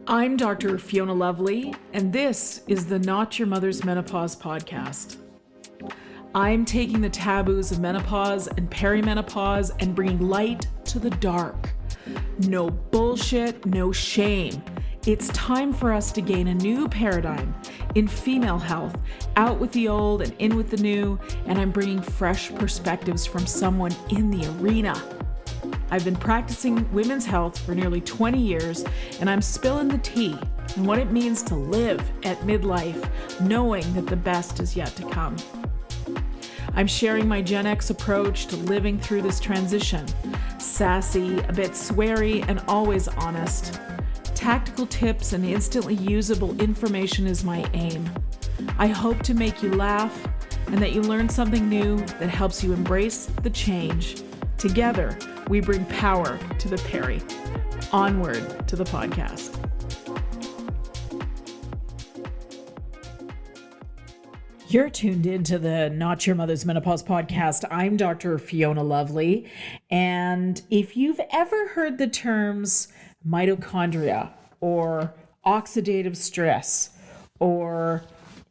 I'm Dr. Fiona Lovely, and this is the Not Your Mother's Menopause podcast. I'm taking the taboos of menopause and perimenopause and bringing light to the dark. No bullshit, no shame. It's time for us to gain a new paradigm in female health, out with the old and in with the new, and I'm bringing fresh perspectives from someone in the arena. I've been practicing women's health for nearly 20 years, and I'm spilling the tea on what it means to live at midlife, knowing that the best is yet to come. I'm sharing my Gen X approach to living through this transition. Sassy, a bit sweary, and always honest. Tactical tips and instantly usable information is my aim. I hope to make you laugh and that you learn something new that helps you embrace the change. Together, we bring power to the peri. Onward to the podcast. You're tuned into the Not Your Mother's Menopause podcast. I'm Dr. Fiona Lovely. And if you've ever heard the terms mitochondria or oxidative stress or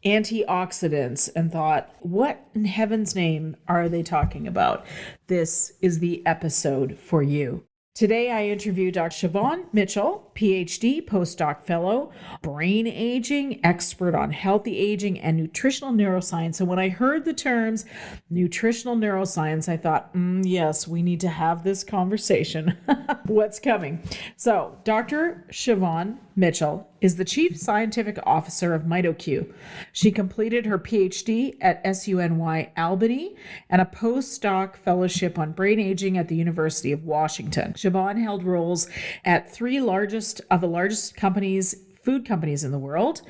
antioxidants and thought, what in heaven's name are they talking about? This is the episode for you. Today, I interview Dr. Siobhan Mitchell, PhD, postdoc fellow, brain aging, expert on healthy aging and nutritional neuroscience. And when I heard the terms nutritional neuroscience, I thought, yes, we need to have this conversation. What's coming? So, Dr. Siobhan Mitchell is the Chief Scientific Officer of MitoQ. She completed her PhD at SUNY Albany and a postdoc fellowship on brain aging at the University of Washington. Siobhan held roles at three of the largest food companies in the world,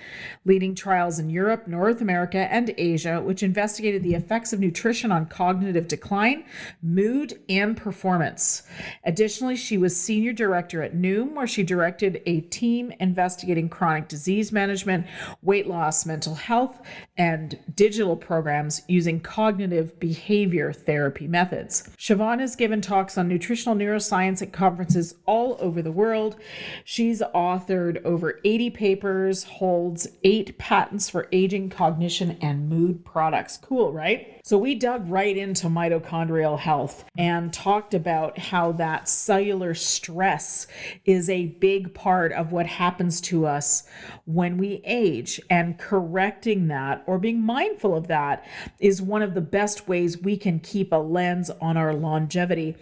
leading trials in Europe, North America, and Asia, which investigated the effects of nutrition on cognitive decline, mood, and performance. Additionally, she was senior director at Noom, where she directed a team investigating chronic disease management, weight loss, mental health, and digital programs using cognitive behavior therapy methods. Siobhan has given talks on nutritional neuroscience at conferences all over the world. She's authored over 80 papers, holds 8 patents for aging, cognition, and mood products. Cool, right? So we dug right into mitochondrial health and talked about how that cellular stress is a big part of what happens to us when we age, and correcting that or being mindful of that is one of the best ways we can keep a lens on our longevity.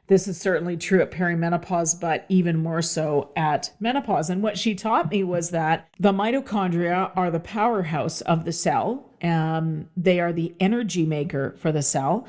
This is certainly true at perimenopause, but even more so at menopause. And what she taught me was that the mitochondria are the powerhouse of the cell. They are the energy maker for the cell.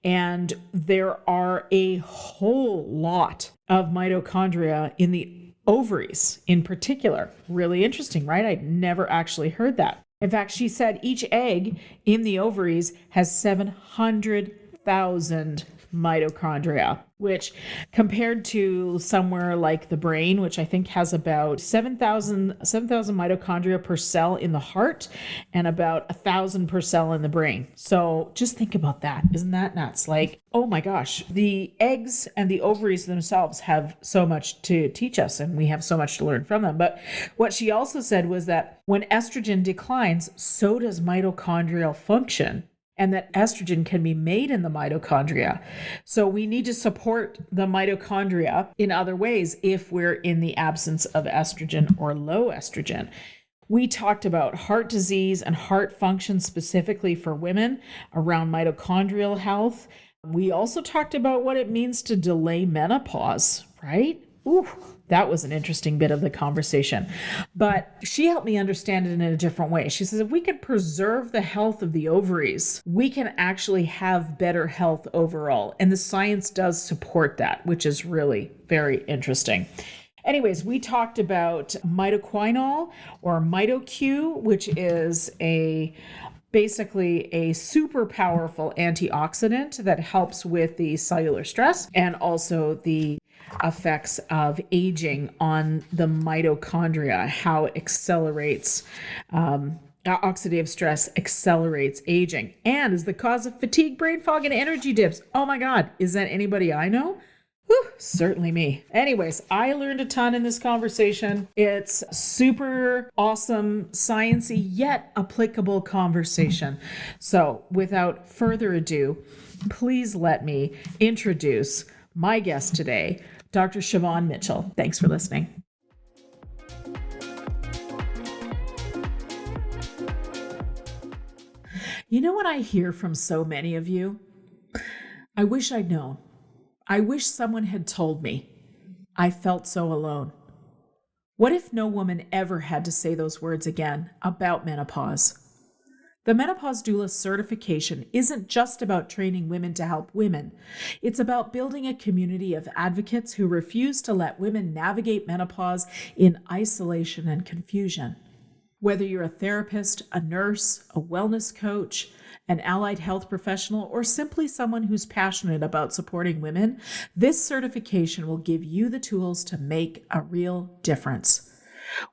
And there are a whole lot of mitochondria in the ovaries in particular. Really interesting, right? I'd never actually heard that. In fact, she said each egg in the ovaries has 700,000 mitochondria, which compared to somewhere like the brain, which I think has about 7,000 mitochondria per cell in the heart and about 1,000 per cell in the brain. So just think about that. Isn't that nuts? Like, oh my gosh, the eggs and the ovaries themselves have so much to teach us, and we have so much to learn from them. But what she also said was that when estrogen declines, so does mitochondrial function, and that estrogen can be made in the mitochondria. So we need to support the mitochondria in other ways if we're in the absence of estrogen or low estrogen. We talked about heart disease and heart function specifically for women around mitochondrial health. We also talked about what it means to delay menopause, right? Ooh, that was an interesting bit of the conversation. But she helped me understand it in a different way. She says, if we could preserve the health of the ovaries, we can actually have better health overall. And the science does support that, which is really very interesting. Anyways, we talked about mitoquinol or MitoQ, which is basically a super powerful antioxidant that helps with the cellular stress and also the effects of aging on the mitochondria, how it accelerates oxidative stress accelerates aging and is the cause of fatigue, brain fog, and energy dips. Oh my God, is that anybody I know Certainly me. Anyways, I learned a ton in this conversation. It's super awesome, sciencey, yet applicable conversation. So without further ado, please let me introduce my guest today, Dr. Siobhan Mitchell. Thanks for listening. You know what I hear from so many of you? I wish I'd known. I wish someone had told me. I felt so alone. What if no woman ever had to say those words again about menopause? The menopause doula certification isn't just about training women to help women. It's about building a community of advocates who refuse to let women navigate menopause in isolation and confusion. Whether you're a therapist, a nurse, a wellness coach, an allied health professional, or simply someone who's passionate about supporting women, this certification will give you the tools to make a real difference.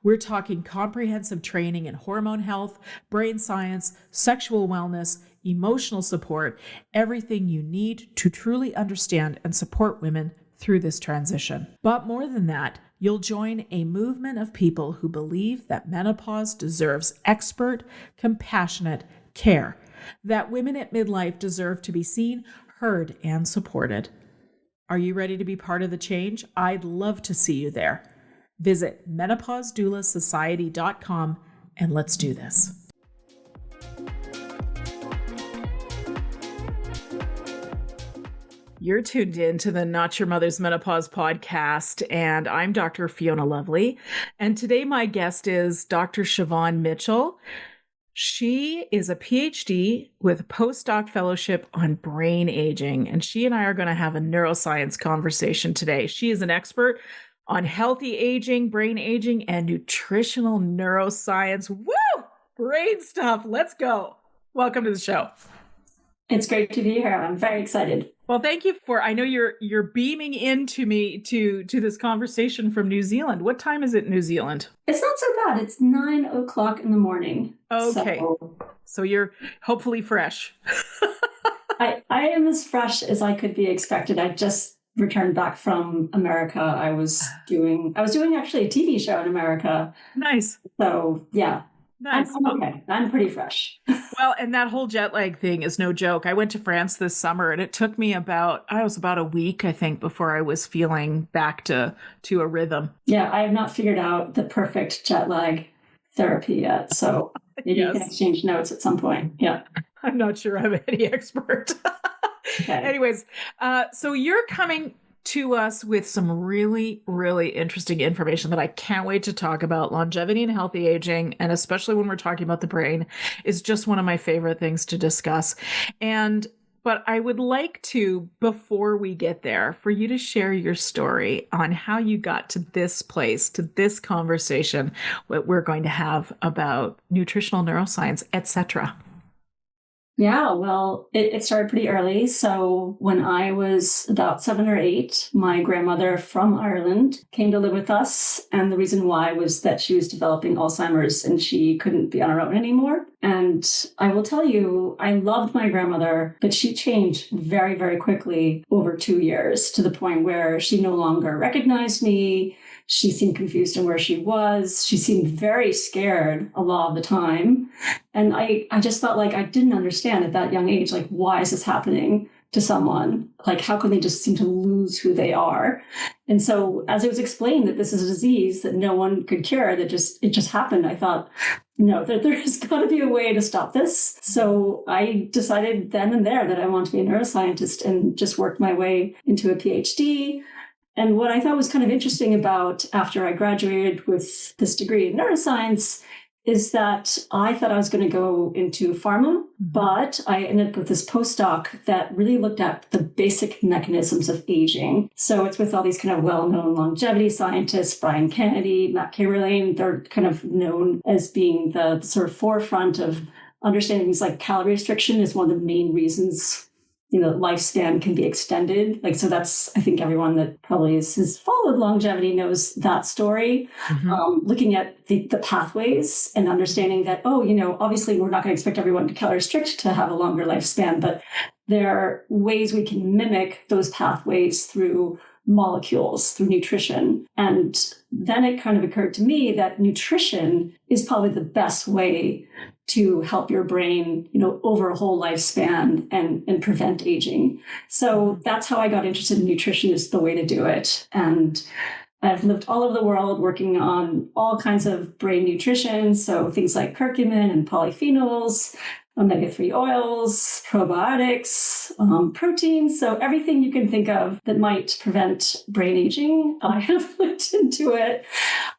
We're talking comprehensive training in hormone health, brain science, sexual wellness, emotional support, everything you need to truly understand and support women through this transition. But more than that, you'll join a movement of people who believe that menopause deserves expert, compassionate care, that women at midlife deserve to be seen, heard, and supported. Are you ready to be part of the change? I'd love to see you there. Visit menopausedoulasociety.com and let's do this. You're tuned in to the Not Your Mother's Menopause podcast, and I'm Dr. Fiona Lovely. And today my guest is Dr. Siobhan Mitchell. She is a PhD with a postdoc fellowship on brain aging, and she and I are going to have a neuroscience conversation today. She is an expert on healthy aging, brain aging, and nutritional neuroscience. Woo! Brain stuff. Let's go. Welcome to the show. It's great to be here. I'm very excited. Well, thank you I know you're beaming into me to this conversation from New Zealand. What time is it in New Zealand? It's not so bad. It's 9 o'clock in the morning. Okay. So you're hopefully fresh. I am as fresh as I could be expected. I just returned back from America. I was doing actually a TV show in America. Nice. So yeah. Nice. I'm okay. I'm pretty fresh. Well, and that whole jet lag thing is no joke. I went to France this summer and it took me about a week, I think, before I was feeling back to a rhythm. Yeah, I have not figured out the perfect jet lag therapy yet. So maybe you can exchange notes at some point. Yeah. I'm not sure I'm any expert. Okay. Anyways, so you're coming to us with some really, really interesting information that I can't wait to talk about. Longevity and healthy aging, and especially when we're talking about the brain, is just one of my favorite things to discuss. But I would like to, before we get there, for you to share your story on how you got to this place, to this conversation, what we're going to have about nutritional neuroscience, etc. Yeah, well, it started pretty early. So when I was about 7 or 8, my grandmother from Ireland came to live with us. And the reason why was that she was developing Alzheimer's and she couldn't be on her own anymore. And I will tell you, I loved my grandmother, but she changed very, very quickly over 2 years to the point where she no longer recognized me. She seemed confused in where she was. She seemed very scared a lot of the time. And I just thought, like, I didn't understand at that young age, like, why is this happening to someone? Like, how can they just seem to lose who they are? And so as it was explained that this is a disease that no one could cure, it just happened, I thought, no, there's got to be a way to stop this. So I decided then and there that I want to be a neuroscientist and just worked my way into a PhD. And what I thought was kind of interesting about after I graduated with this degree in neuroscience is that I thought I was going to go into pharma, but I ended up with this postdoc that really looked at the basic mechanisms of aging. So it's with all these kind of well-known longevity scientists, Brian Kennedy, Matt Caberlain. They're kind of known as being the sort of forefront of understanding things like calorie restriction is one of the main reasons lifespan can be extended. So that's, I think everyone that probably has followed longevity knows that story. Looking at the pathways and understanding that, obviously we're not going to expect everyone to calorie restrict to have a longer lifespan, but there are ways we can mimic those pathways through molecules through nutrition. And then it kind of occurred to me that nutrition is probably the best way to help your brain, over a whole lifespan and prevent aging. So that's how I got interested in nutrition, is the way to do it. And I've lived all over the world working on all kinds of brain nutrition. So things like curcumin and polyphenols, omega-3 oils, probiotics, proteins. So everything you can think of that might prevent brain aging, I have looked into it.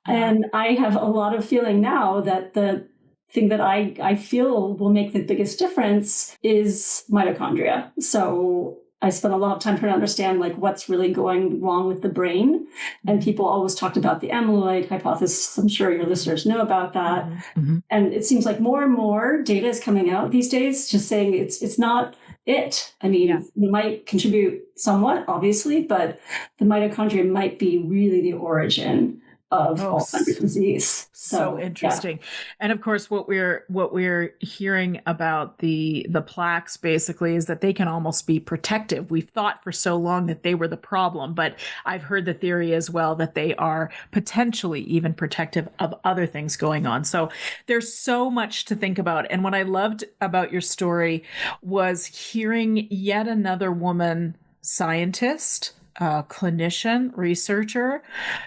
And I have a lot of feeling now that the thing that I feel will make the biggest difference is mitochondria. So I spent a lot of time trying to understand what's really going wrong with the brain. And people always talked about the amyloid hypothesis. I'm sure your listeners know about that. Mm-hmm. And it seems like more and more data is coming out these days, just saying it's not it. I mean, it might contribute somewhat, obviously, but the mitochondria might be really the origin of Alzheimer's disease. So interesting. And of course, what we're hearing about the plaques basically is that they can almost be protective. We've thought for so long that they were the problem, but I've heard the theory as well that they are potentially even protective of other things going on. So there's so much to think about. And what I loved about your story was hearing yet another woman scientist, clinician, researcher,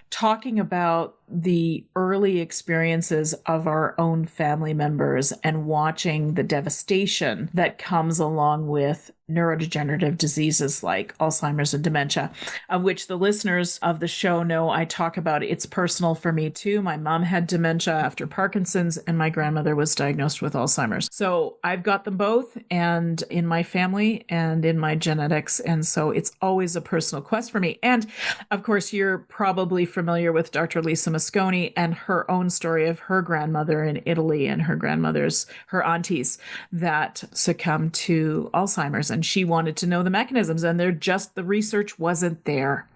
talking about the early experiences of our own family members and watching the devastation that comes along with neurodegenerative diseases like Alzheimer's and dementia, of which the listeners of the show know I talk about. It's personal for me too. My mom had dementia after Parkinson's, and my grandmother was diagnosed with Alzheimer's. So I've got them both, and in my family and in my genetics. And so it's always a personal quest for me. And of course, you're probably familiar with Dr. Lisa Mosconi and her own story of her grandmother in Italy and her aunties that succumbed to Alzheimer's. And she wanted to know the mechanisms, and the research wasn't there.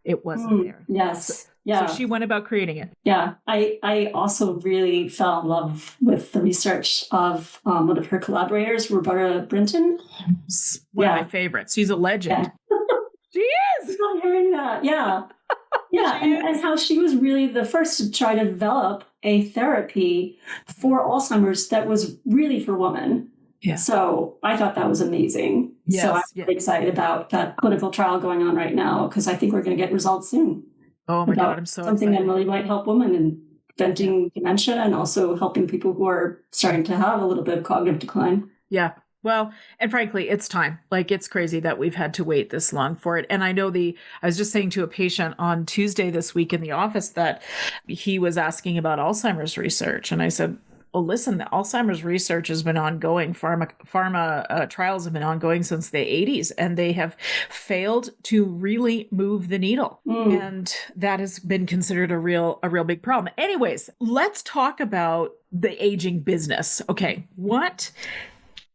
It wasn't there. Yes. Yeah. So she went about creating it. Yeah. I also really fell in love with the research of one of her collaborators, Roberta Brinton. One of my favorites. She's a legend. Yeah. She is. I'm hearing that. Yeah. Yeah. And how she was really the first to try to develop a therapy for Alzheimer's that was really for women. Yeah. So I thought that was amazing. Yes, so I'm really excited about that clinical trial going on right now, because I think we're going to get results soon. Oh my God, I'm so something excited. that really might help women in preventing dementia and also helping people who are starting to have a little bit of cognitive decline. Yeah. Well, and frankly, it's time. It's crazy that we've had to wait this long for it. And I know I was just saying to a patient on Tuesday this week in the office that he was asking about Alzheimer's research. And I said, well, listen, the Alzheimer's research has been ongoing. Pharma trials have been ongoing since the 80s, and they have failed to really move the needle. And that has been considered a real big problem. Anyways, let's talk about the aging business. Okay, what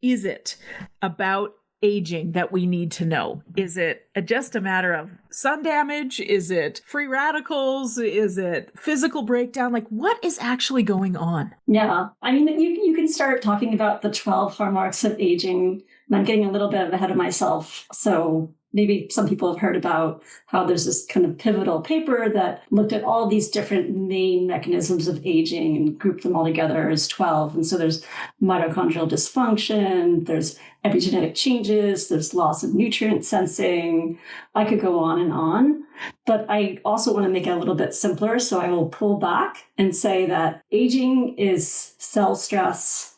is it about aging that we need to know? Is it just a matter of sun damage? Is it free radicals? Is it physical breakdown? What is actually going on? Yeah. I mean, you can start talking about the 12 hallmarks of aging. And I'm getting a little bit ahead of myself. So maybe some people have heard about how there's this kind of pivotal paper that looked at all these different main mechanisms of aging and grouped them all together as 12. And so there's mitochondrial dysfunction, there's epigenetic changes, there's loss of nutrient sensing. I could go on. But I also want to make it a little bit simpler. So I will pull back and say that aging is cell stress,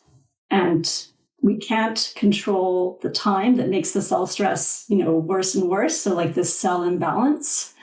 and we can't control the time that makes the cell stress, worse and worse. So this cell imbalance,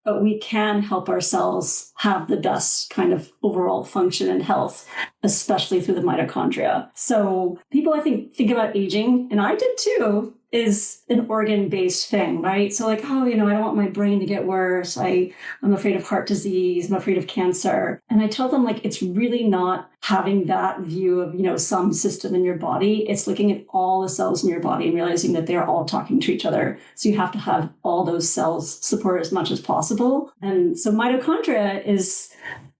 but we can help our cells have the best kind of overall function and health, especially through the mitochondria. So people, I think about aging, and I did too, is an organ-based thing, right? So I don't want my brain to get worse. I'm afraid of heart disease. I'm afraid of cancer. And I tell them it's really not having that view of, some system in your body. It's looking at all the cells in your body and realizing that they're all talking to each other. So you have to have all those cells support as much as possible. And so mitochondria is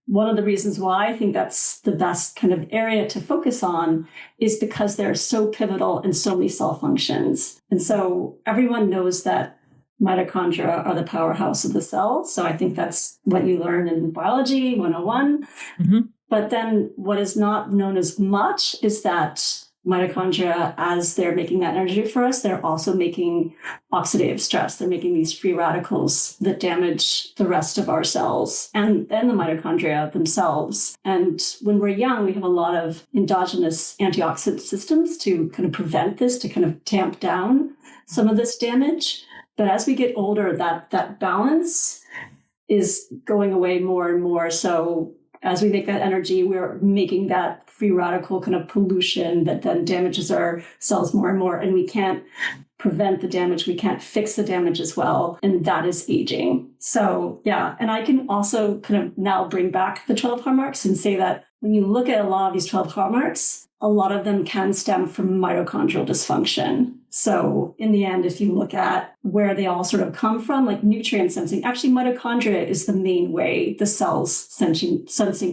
one of the reasons why I think that's the best kind of area to focus on, is because they're so pivotal in so many cell functions. And so everyone knows that mitochondria are the powerhouse of the cell. So I think that's what you learn in biology 101. Mm-hmm. But then what is not known as much is that mitochondria, as they're making that energy for us, they're also making oxidative stress. They're making these free radicals that damage the rest of our cells and then the mitochondria themselves. And when we're young, we have a lot of endogenous antioxidant systems to kind of prevent this, to kind of tamp down some of this damage. But as we get older, that balance is going away more and more. So as we make that energy, we're making that free radical kind of pollution that then damages our cells more and more. And we can't prevent the damage. We can't fix the damage as well. And that is aging. So yeah. And I can also kind of now bring back the 12 hallmarks and say that when you look at a lot of these 12 hallmarks, a lot of them can stem from mitochondrial dysfunction. So in the end, if you look at where they all sort of come from, like nutrient sensing, actually mitochondria is the main way the cell's sensing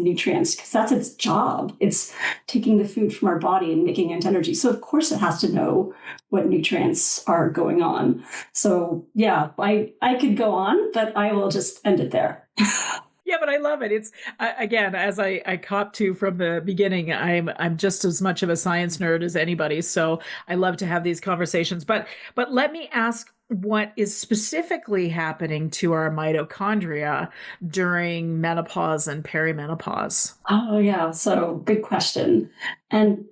nutrients, because that's its job. It's taking the food from our body and making it into energy. So of course it has to know what nutrients are going on. So yeah, I could go on, but I will just end it there. Yeah, but I love it. It's again, as I caught to from the beginning, I'm just as much of a science nerd as anybody. So I love to have these conversations. But let me ask what is specifically happening to our mitochondria during menopause and perimenopause. Oh yeah, so good question. And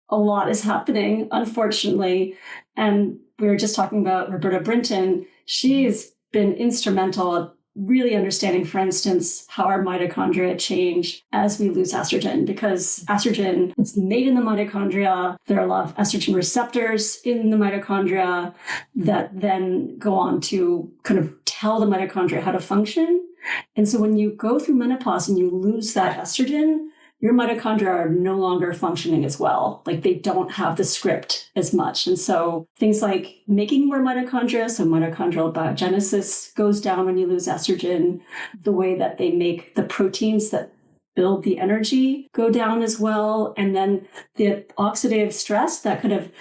a lot is happening, unfortunately. And we were just talking about Roberta Brinton. She's been instrumental at really understanding, for instance, how our mitochondria change as we lose estrogen, because estrogen is made in the mitochondria. There are a lot of estrogen receptors in the mitochondria that then go on to kind of tell the mitochondria how to function. And so when you go through menopause and you lose that estrogen, your mitochondria are no longer functioning as well. Like they don't have the script as much. And so things like making more mitochondria, so mitochondrial biogenesis goes down when you lose estrogen. The way that they make the proteins that build the energy go down as well. And then the oxidative stress, that kind of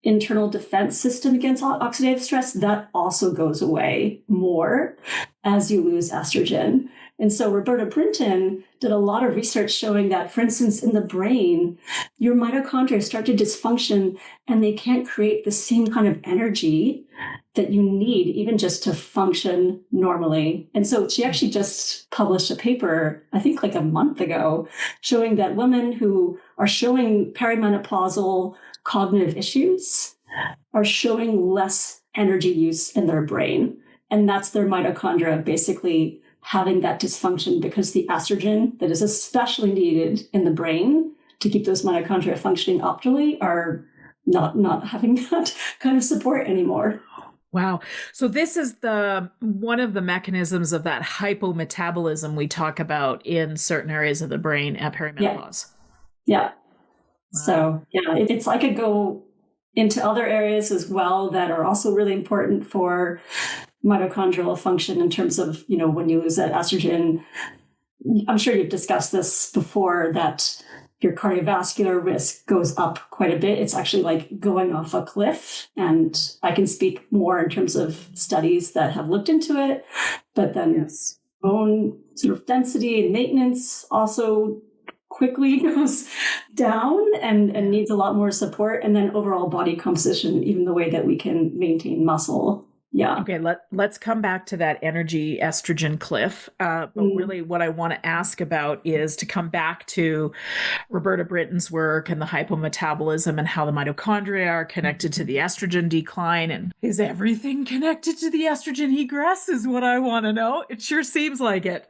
internal defense system against oxidative stress, that also goes away more as you lose estrogen. And so Roberta Brinton did a lot of research showing that, for instance, in the brain, your mitochondria start to dysfunction and they can't create the same kind of energy that you need even just to function normally. And so she actually just published a paper, I think like a month ago, showing that women who are showing perimenopausal cognitive issues are showing less energy use in their brain. And that's their mitochondria basically having that dysfunction, because the estrogen that is especially needed in the brain to keep those mitochondria functioning optimally are not having that kind of support anymore. Wow. So this is one of the mechanisms of that hypometabolism we talk about in certain areas of the brain at perimenopause. Yeah. Wow. So yeah, it's like I go into other areas as well that are also really important for mitochondrial function in terms of, when you lose that estrogen. I'm sure you've discussed this before, that your cardiovascular risk goes up quite a bit. It's actually like going off a cliff. And I can speak more in terms of studies that have looked into it. But then bone sort of density and maintenance also quickly goes down and needs a lot more support. And then overall body composition, even the way that we can maintain muscle. Yeah. Okay, let's come back to that energy estrogen cliff. But really what I want to ask about is to come back to Roberta Brinton's work and the hypometabolism and how the mitochondria are connected to the estrogen decline. And is everything connected to the estrogen egress is what I want to know. It sure seems like it.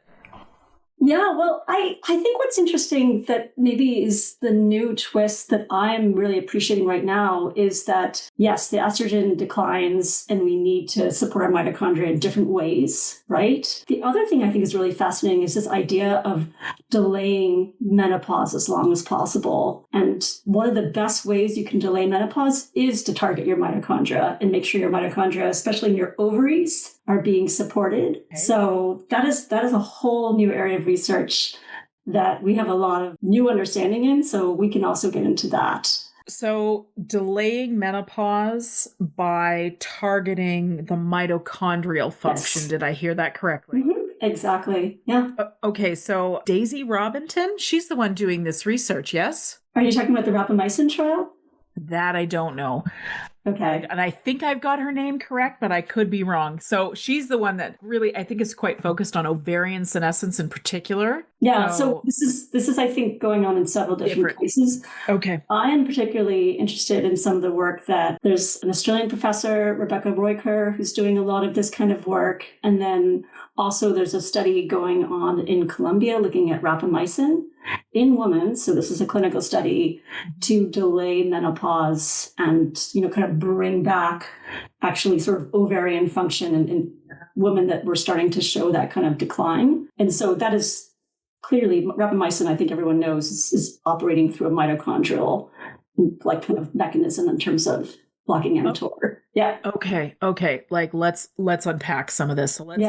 Yeah, well, I think what's interesting that maybe is the new twist that I'm really appreciating right now is that, yes, the estrogen declines and we need to support our mitochondria in different ways, right? The other thing I think is really fascinating is this idea of delaying menopause as long as possible. And one of the best ways you can delay menopause is to target your mitochondria and make sure your mitochondria, especially in your ovaries, are being supported. Okay. So that is a whole new area of research that we have a lot of new understanding in. So we can also get into that. So delaying menopause by targeting the mitochondrial function. Yes. Did I hear that correctly? Exactly. Yeah. Okay, so Daisy Robinson, she's the one doing this research, yes? Are you talking about the rapamycin trial? That I don't know. Okay. And I think I've got her name correct, but I could be wrong. So she's the one that really, I think, is quite focused on ovarian senescence in particular. Yeah. So this is I think going on in several different places. Okay. I am particularly interested in some of the work that there's an Australian professor, Rebecca Royker, who's doing a lot of this kind of work. And then also there's a study going on in Colombia looking at rapamycin in women. So this is a clinical study to delay menopause and, kind of bring back actually sort of ovarian function in women that were starting to show that kind of decline. And so that is clearly rapamycin, I think everyone knows, is operating through a mitochondrial like kind of mechanism in terms of blocking mTOR. Yeah. Okay. Like let's unpack some of this. So let's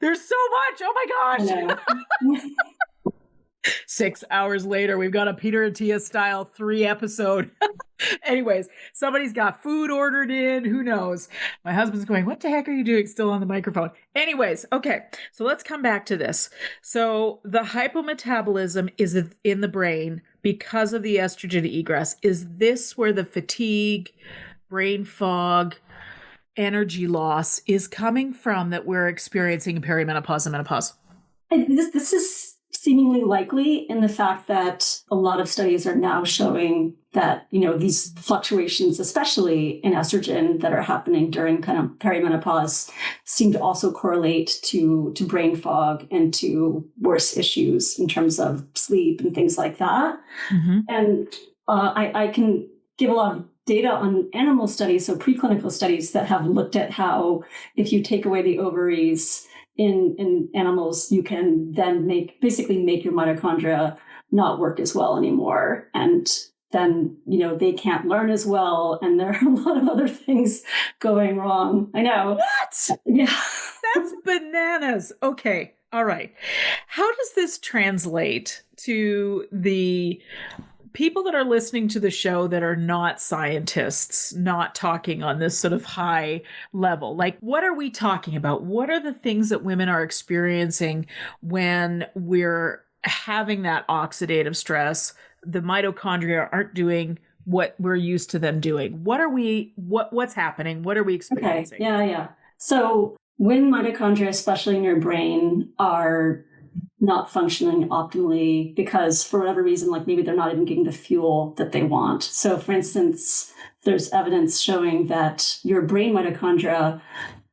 there's so much. Oh my gosh. 6 hours later, we've got a Peter and Tia style 3 episode. Anyways, somebody's got food ordered in. Who knows? My husband's going, what the heck are you doing still on the microphone? Anyways, okay. So let's come back to this. So the hypometabolism is in the brain because of the estrogen egress. Is this where the fatigue, brain fog, energy loss is coming from that we're experiencing in perimenopause and menopause? This is seemingly likely in the fact that a lot of studies are now showing that, these fluctuations, especially in estrogen that are happening during kind of perimenopause, seem to also correlate to brain fog and to worse issues in terms of sleep and things like that. Mm-hmm. And I can give a lot of data on animal studies, so preclinical studies that have looked at how if you take away the ovaries in animals, you can then make your mitochondria not work as well anymore. And then, they can't learn as well. And there are a lot of other things going wrong. I know. What? Yeah. That's bananas. Okay. All right. How does this translate to the people that are listening to the show that are not scientists, not talking on this sort of high level? Like, what are we talking about? What are the things that women are experiencing when we're having that oxidative stress? The mitochondria aren't doing what we're used to them doing. What's happening? What are we experiencing? Okay. Yeah. So when mitochondria, especially in your brain, are not functioning optimally because for whatever reason, like maybe they're not even getting the fuel that they want. So for instance, there's evidence showing that your brain mitochondria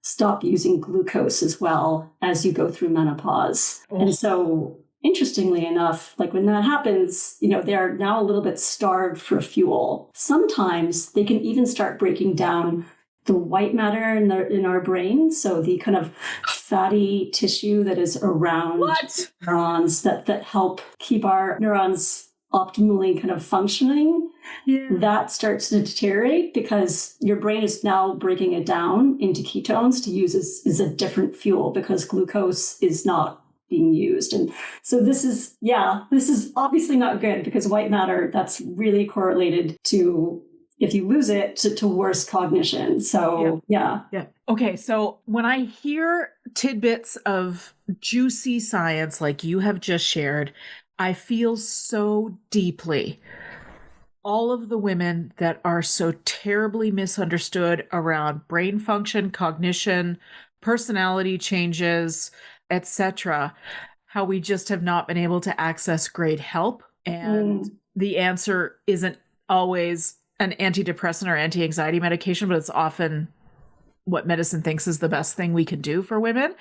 stop using glucose as well as you go through menopause. Oh. And so interestingly enough, like when that happens, they're now a little bit starved for fuel. Sometimes they can even start breaking down the white matter in our brain, so the kind of fatty tissue that is around neurons that help keep our neurons optimally kind of functioning, that starts to deteriorate because your brain is now breaking it down into ketones to use as a different fuel because glucose is not being used. And so this is obviously not good because white matter, that's really correlated to, if you lose it, to worse cognition. So, yeah. Okay, so when I hear tidbits of juicy science like you have just shared, I feel so deeply all of the women that are so terribly misunderstood around brain function, cognition, personality changes, etc., how we just have not been able to access great help. And the answer isn't always an antidepressant or anti-anxiety medication, but it's often what medicine thinks is the best thing we can do for women.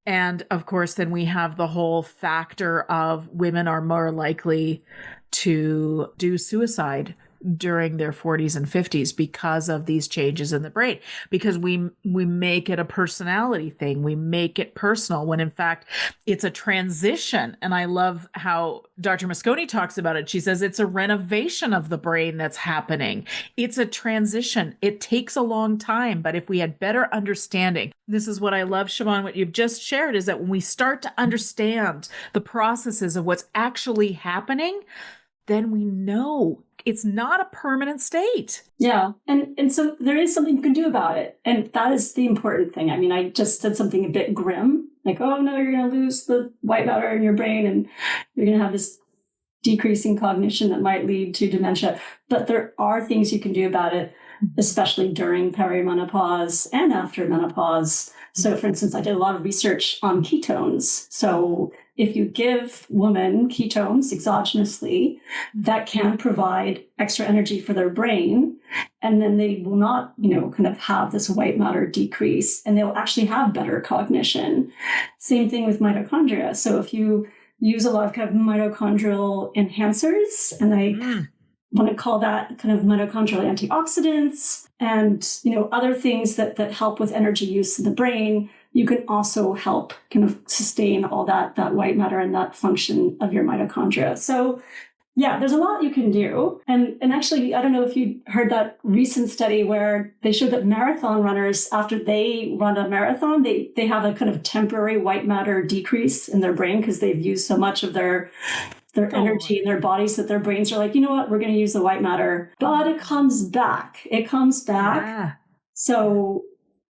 And of course, then we have the whole factor of women are more likely to do suicide during their 40s and 50s because of these changes in the brain, because we make it a personality thing. We make it personal when in fact it's a transition. And I love how Dr. Mosconi talks about it. She says it's a renovation of the brain that's happening. It's a transition. It takes a long time, but if we had better understanding, this is what I love, Siobhan, what you've just shared is that when we start to understand the processes of what's actually happening, then we know It's not a permanent state. Yeah. And so there is something you can do about it. And that is the important thing. I mean, I just said something a bit grim, like, oh no, you're going to lose the white matter in your brain and you're going to have this decreasing cognition that might lead to dementia. But there are things you can do about it, especially during perimenopause and after menopause. So for instance, I did a lot of research on ketones. So if you give women ketones exogenously, that can provide extra energy for their brain. And then they will not, kind of have this white matter decrease, and they'll actually have better cognition. Same thing with mitochondria. So if you use a lot of kind of mitochondrial enhancers, and I want to call that kind of mitochondrial antioxidants and, other things that help with energy use in the brain, you can also help kind of sustain all that white matter and that function of your mitochondria. So yeah, there's a lot you can do. And actually, I don't know if you heard that recent study where they showed that marathon runners, after they run a marathon, they have a kind of temporary white matter decrease in their brain because they've used so much of their energy in their bodies that their brains are like, you know what, we're going to use the white matter. But it comes back. Yeah. So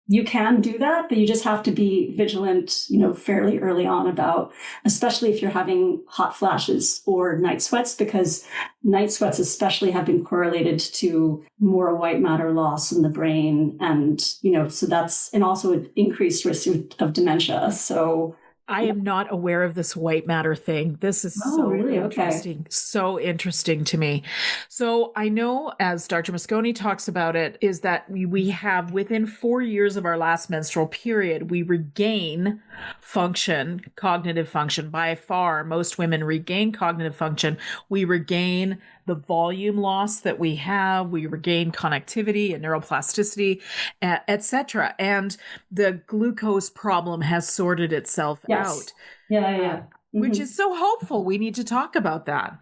you can do that, but you just have to be vigilant, fairly early on about, especially if you're having hot flashes or night sweats, because night sweats especially have been correlated to more white matter loss in the brain. And, so that's, and also an increased risk of dementia. So I am not aware of this white matter thing. This is really interesting. Okay. So interesting to me. So I know, as Dr. Mosconi talks about it, is that we have within 4 years of our last menstrual period, we regain function, cognitive function. By far, most women regain cognitive function. We regain the volume loss that we have, we regain connectivity and neuroplasticity, etc. And the glucose problem has sorted itself out. Yeah. Which is so hopeful. We need to talk about that.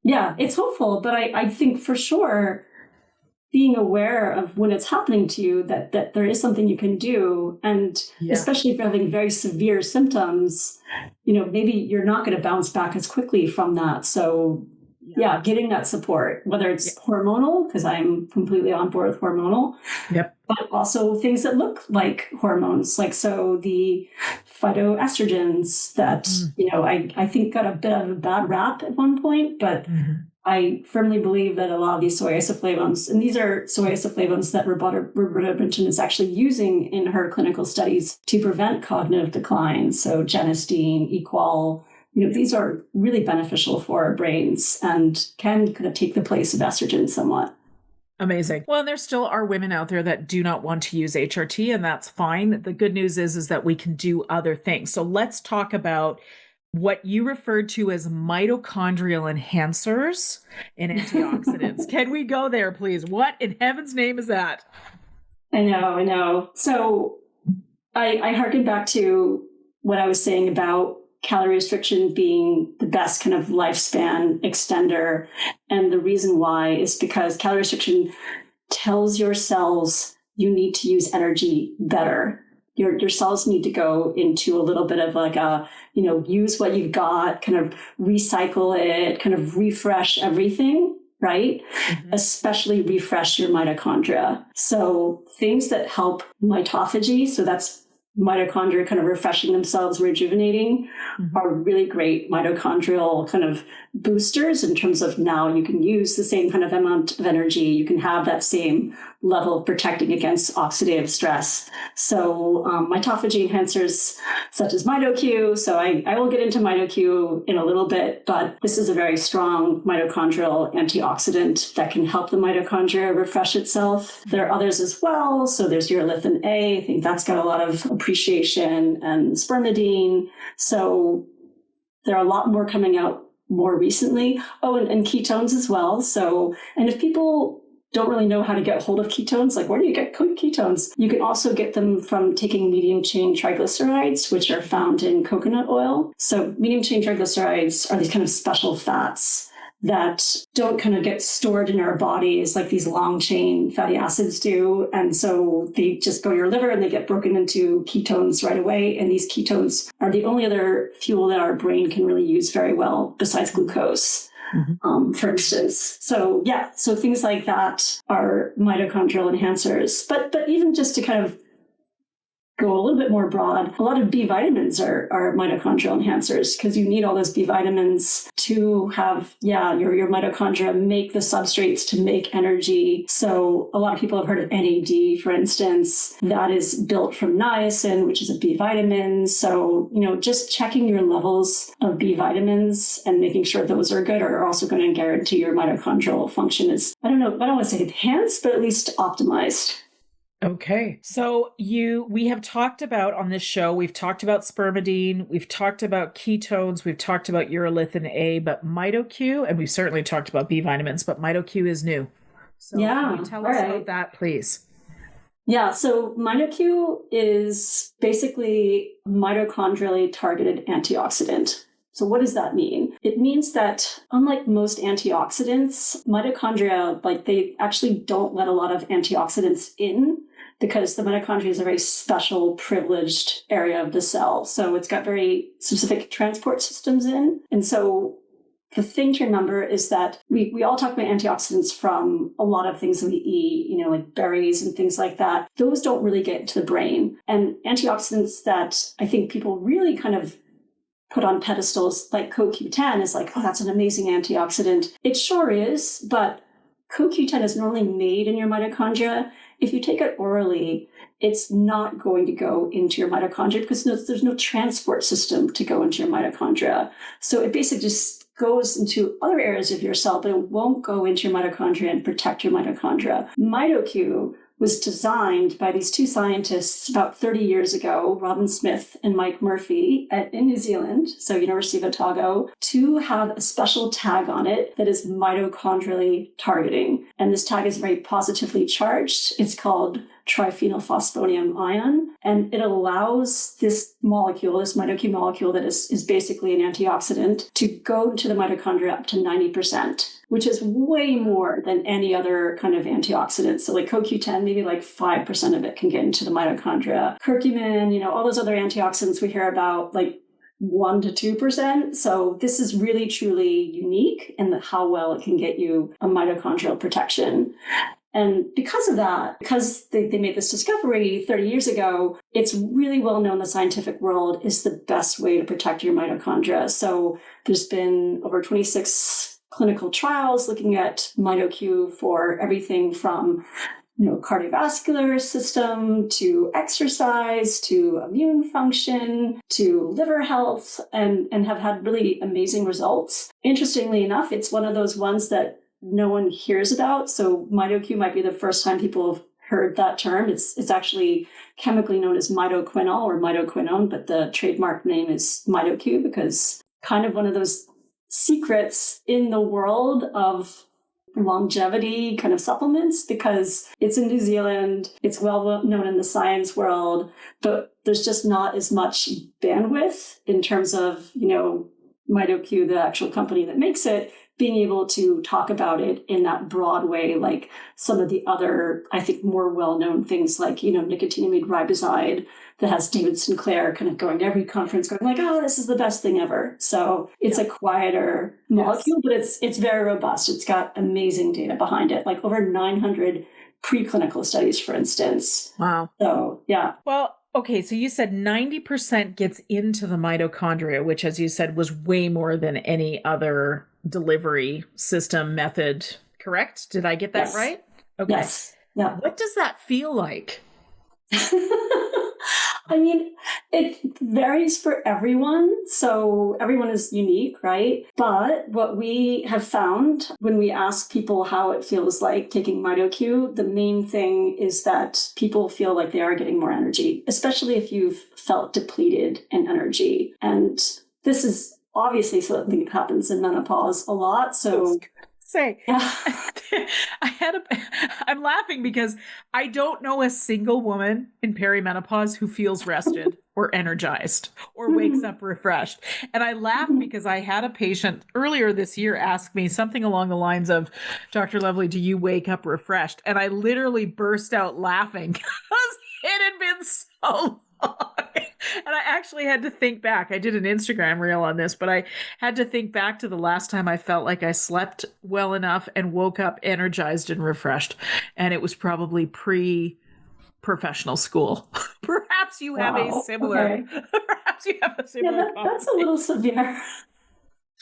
Yeah, it's hopeful, but I think for sure being aware of when it's happening to you, that there is something you can do. And especially if you're having very severe symptoms, maybe you're not going to bounce back as quickly from that. So yeah, getting that support, whether it's hormonal, because I'm completely on board with hormonal, but also things that look like hormones, like so the phytoestrogens that, I think got a bit of a bad rap at one point, but I firmly believe that a lot of these soy isoflavones, and these are soy isoflavones that Roberta Brinton is actually using in her clinical studies to prevent cognitive decline. So genistein, equal, these are really beneficial for our brains and can kind of take the place of estrogen somewhat. Amazing. Well, and there still are women out there that do not want to use HRT, and that's fine. The good news is that we can do other things. So let's talk about what you referred to as mitochondrial enhancers and antioxidants. Can we go there, please? What in heaven's name is that? I know. So I harken back to what I was saying about calorie restriction being the best kind of lifespan extender. And the reason why is because calorie restriction tells your cells you need to use energy better. Your cells need to go into a little bit of like a, use what you've got, kind of recycle it, kind of refresh everything, right? Especially refresh your mitochondria. So things that help mitophagy, so that's mitochondria kind of refreshing themselves, rejuvenating, are really great mitochondrial kind of boosters in terms of now you can use the same kind of amount of energy. You can have that same level of protecting against oxidative stress. So mitophagy enhancers such as MitoQ. So I will get into MitoQ in a little bit, but this is a very strong mitochondrial antioxidant that can help the mitochondria refresh itself. There are others as well. So there's urolithin A. I think that's got a lot of appreciation, and spermidine. So there are a lot more coming out more recently. Oh, and ketones as well. So, and if people don't really know how to get hold of ketones, like where do you get ketones? You can also get them from taking medium chain triglycerides, which are found in coconut oil. So medium chain triglycerides are these kind of special fats that don't kind of get stored in our bodies like these long chain fatty acids do. And so they just go to your liver and they get broken into ketones right away. And these ketones are the only other fuel that our brain can really use very well besides glucose. for instance. So yeah, so things like that are mitochondrial enhancers. But even just to kind of go a little bit more broad, a lot of B vitamins are mitochondrial enhancers because you need all those B vitamins to have, your mitochondria make the substrates to make energy. So a lot of people have heard of NAD, for instance, that is built from niacin, which is a B vitamin. So, just checking your levels of B vitamins and making sure those are good are also going to guarantee your mitochondrial function is, I don't want to say enhanced, but at least optimized. Okay. So we have talked about on this show, we've talked about spermidine, we've talked about ketones, we've talked about urolithin A, but MitoQ, and we've certainly talked about B vitamins, but MitoQ is new. So can you tell us about that, please? Yeah, so MitoQ is basically mitochondrially targeted antioxidant. So what does that mean? It means that unlike most antioxidants, mitochondria, they actually don't let a lot of antioxidants in because the mitochondria is a very special, privileged area of the cell. So it's got very specific transport systems in. And so the thing to remember is that we all talk about antioxidants from a lot of things that we eat, like berries and things like that. Those don't really get into the brain. And antioxidants that I think people really kind of put on pedestals, like CoQ10 is like, oh, that's an amazing antioxidant. It sure is, but CoQ10 is normally made in your mitochondria. If you take it orally, it's not going to go into your mitochondria because there's no transport system to go into your mitochondria. So it basically just goes into other areas of your cell, but it won't go into your mitochondria and protect your mitochondria. MitoQ was designed by these two scientists about 30 years ago, Robin Smith and Mike Murphy in New Zealand, so University of Otago, to have a special tag on it that is mitochondrially targeting. And this tag is very positively charged. It's called triphenylphosphonium ion, and it allows this molecule, this MitoQ molecule that is basically an antioxidant, to go to the mitochondria up to 90%, which is way more than any other kind of antioxidant. So like CoQ10, maybe like 5% of it can get into the mitochondria. Curcumin, all those other antioxidants we hear about, like 1 to 2%. So this is really, truly unique in how well it can get you a mitochondrial protection. And because of that, because they made this discovery 30 years ago, it's really well known in the scientific world is the best way to protect your mitochondria. So there's been over 26 clinical trials looking at MitoQ for everything from cardiovascular system to exercise to immune function to liver health and have had really amazing results. Interestingly enough, it's one of those ones that no one hears about. So MitoQ might be the first time people have heard that term. It's actually chemically known as mitoquinol or mitoquinone, but the trademark name is MitoQ because kind of one of those secrets in the world of longevity kind of supplements because it's in New Zealand, it's well known in the science world, but there's just not as much bandwidth in terms of, MitoQ, the actual company that makes it, being able to talk about it in that broad way, like some of the other, I think, more well-known things like, nicotinamide riboside that has David Sinclair kind of going to every conference going like, oh, this is the best thing ever. So it's a quieter molecule, but it's very robust. It's got amazing data behind it, like over 900 preclinical studies, for instance. Wow. So, yeah. Well, okay, so you said 90% gets into the mitochondria, which, as you said, was way more than any other delivery system method, correct? Did I get that right? Okay. Yes. Yeah. What does that feel like? I mean, it varies for everyone. So everyone is unique, right? But what we have found when we ask people how it feels like taking MitoQ, the main thing is that people feel like they are getting more energy, especially if you've felt depleted in energy. And this is obviously something that happens in menopause a lot. So I'm laughing because I don't know a single woman in perimenopause who feels rested or energized or wakes up refreshed. And I laugh because I had a patient earlier this year ask me something along the lines of, Dr. Lovely, do you wake up refreshed? And I literally burst out laughing because it had been so And I actually had to think back. I did an Instagram reel on this, but I had to think back to the last time I felt like I slept well enough and woke up energized and refreshed. And it was probably pre-professional school. Perhaps you have a Wow. similar, Okay. perhaps you have a Yeah, similar that's a little severe.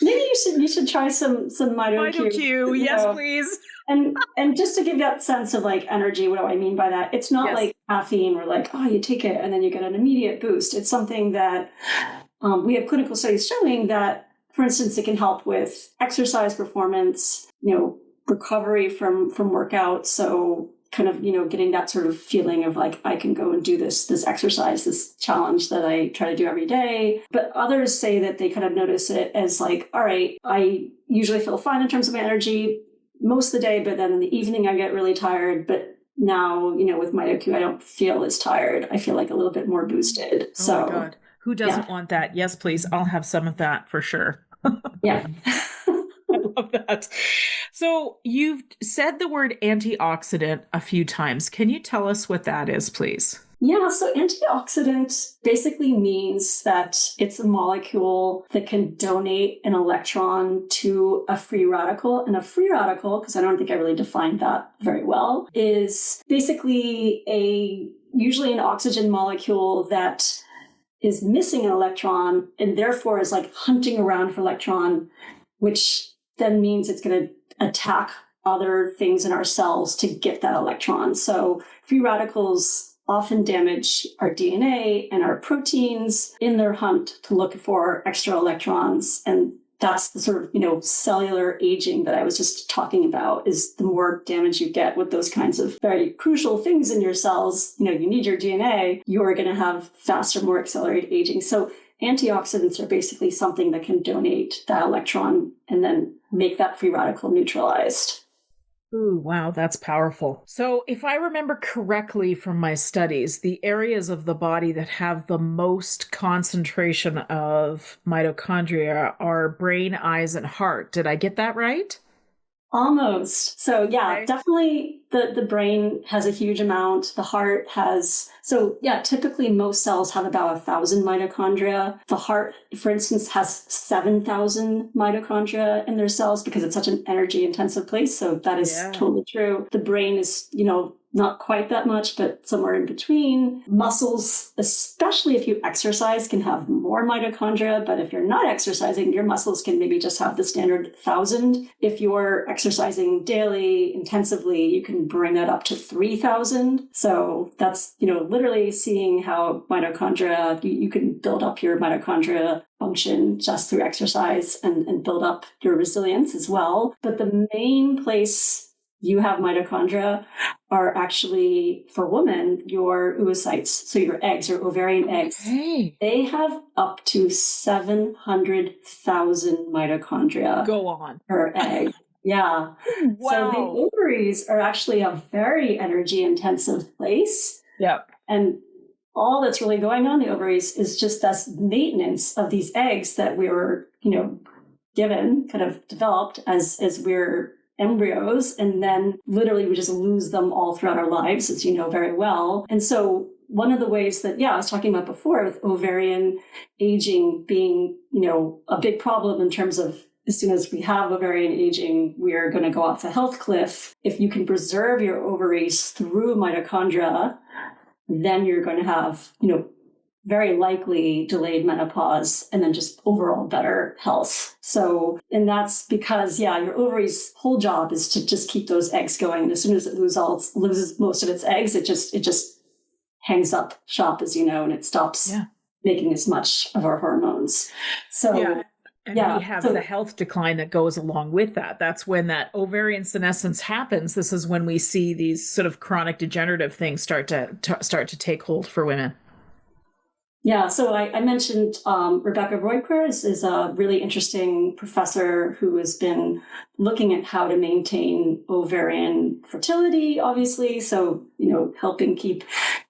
Maybe you should try some MitoQ. MitoQ, yes, please. And just to give that sense of like energy, what do I mean by that? It's not Yes. like caffeine where like, oh, you take it and then you get an immediate boost. It's something that we have clinical studies showing that, for instance, it can help with exercise performance, recovery from workouts. So kind of, getting that sort of feeling of like, I can go and do this exercise, this challenge that I try to do every day. But others say that they kind of notice it as like, all right, I usually feel fine in terms of my energy most of the day, but then in the evening I get really tired. But now, with MitoQ, I don't feel as tired. I feel like a little bit more boosted. Oh my God. Who doesn't want that? Yes, please. I'll have some of that for sure. Yeah. I love that. So you've said the word antioxidant a few times. Can you tell us what that is, please? Yeah, so antioxidant basically means that it's a molecule that can donate an electron to a free radical. And a free radical, because I don't think I really defined that very well, is basically usually an oxygen molecule that is missing an electron and therefore is like hunting around for electron, which then means it's going to attack other things in our cells to get that electron. So free radicals often damage our DNA and our proteins in their hunt to look for extra electrons. And that's the sort of, cellular aging that I was just talking about, is the more damage you get with those kinds of very crucial things in your cells, you need your DNA, you're going to have faster, more accelerated aging. So antioxidants are basically something that can donate that electron and then make that free radical neutralized. Ooh, wow, that's powerful. So, if I remember correctly from my studies, the areas of the body that have the most concentration of mitochondria are brain, eyes, and heart. Did I get that right? Almost. So yeah, Okay. definitely the brain has a huge amount. The heart has, so yeah, typically most cells have about 1,000 mitochondria. The heart, for instance, has 7,000 mitochondria in their cells because it's such an energy intensive place. So that is totally true. The brain is, not quite that much, but somewhere in between. Muscles, especially if you exercise, can have more mitochondria. But if you're not exercising, your muscles can maybe just have the standard 1,000. If you're exercising daily, intensively, you can bring that up to 3,000. So that's, literally seeing how mitochondria, you can build up your mitochondria function just through exercise and build up your resilience as well. But the main place you have mitochondria are actually, for women, your oocytes. So your eggs, your ovarian eggs, they have up to 700,000 mitochondria Go on. per egg. Yeah. Wow. So the ovaries are actually a very energy intensive place. Yeah. And all that's really going on in the ovaries is just this maintenance of these eggs that we were, given, kind of developed as we're embryos, and then literally we just lose them all throughout our lives, as you know very well. And so one of the ways that, I was talking about before with ovarian aging being, a big problem in terms of as soon as we have ovarian aging, we are going to go off the health cliff. If you can preserve your ovaries through mitochondria, then you're going to have, very likely delayed menopause and then just overall better health. So, and that's because, your ovaries' whole job is to just keep those eggs going. And as soon as it loses most of its eggs, it just hangs up shop, as you know, and it stops making as much of our hormones. So, and we have the health decline that goes along with that. That's when that ovarian senescence happens. This is when we see these sort of chronic degenerative things start to take hold for women. Yeah, so I mentioned Rebecca Royker is a really interesting professor who has been looking at how to maintain ovarian fertility, obviously. So, helping keep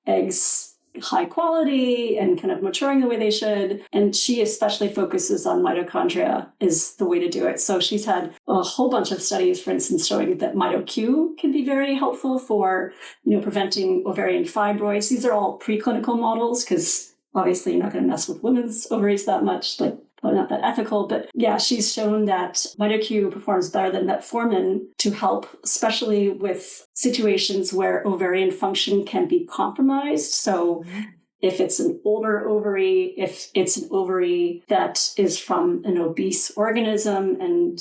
eggs high quality and kind of maturing the way they should. And she especially focuses on mitochondria is the way to do it. So she's had a whole bunch of studies, for instance, showing that MitoQ can be very helpful for, preventing ovarian fibroids. These are all preclinical models because obviously you're not going to mess with women's ovaries that much, like probably not that ethical, but yeah, she's shown that MitoQ performs better than metformin to help, especially with situations where ovarian function can be compromised. So if it's an older ovary, if it's an ovary that is from an obese organism, and,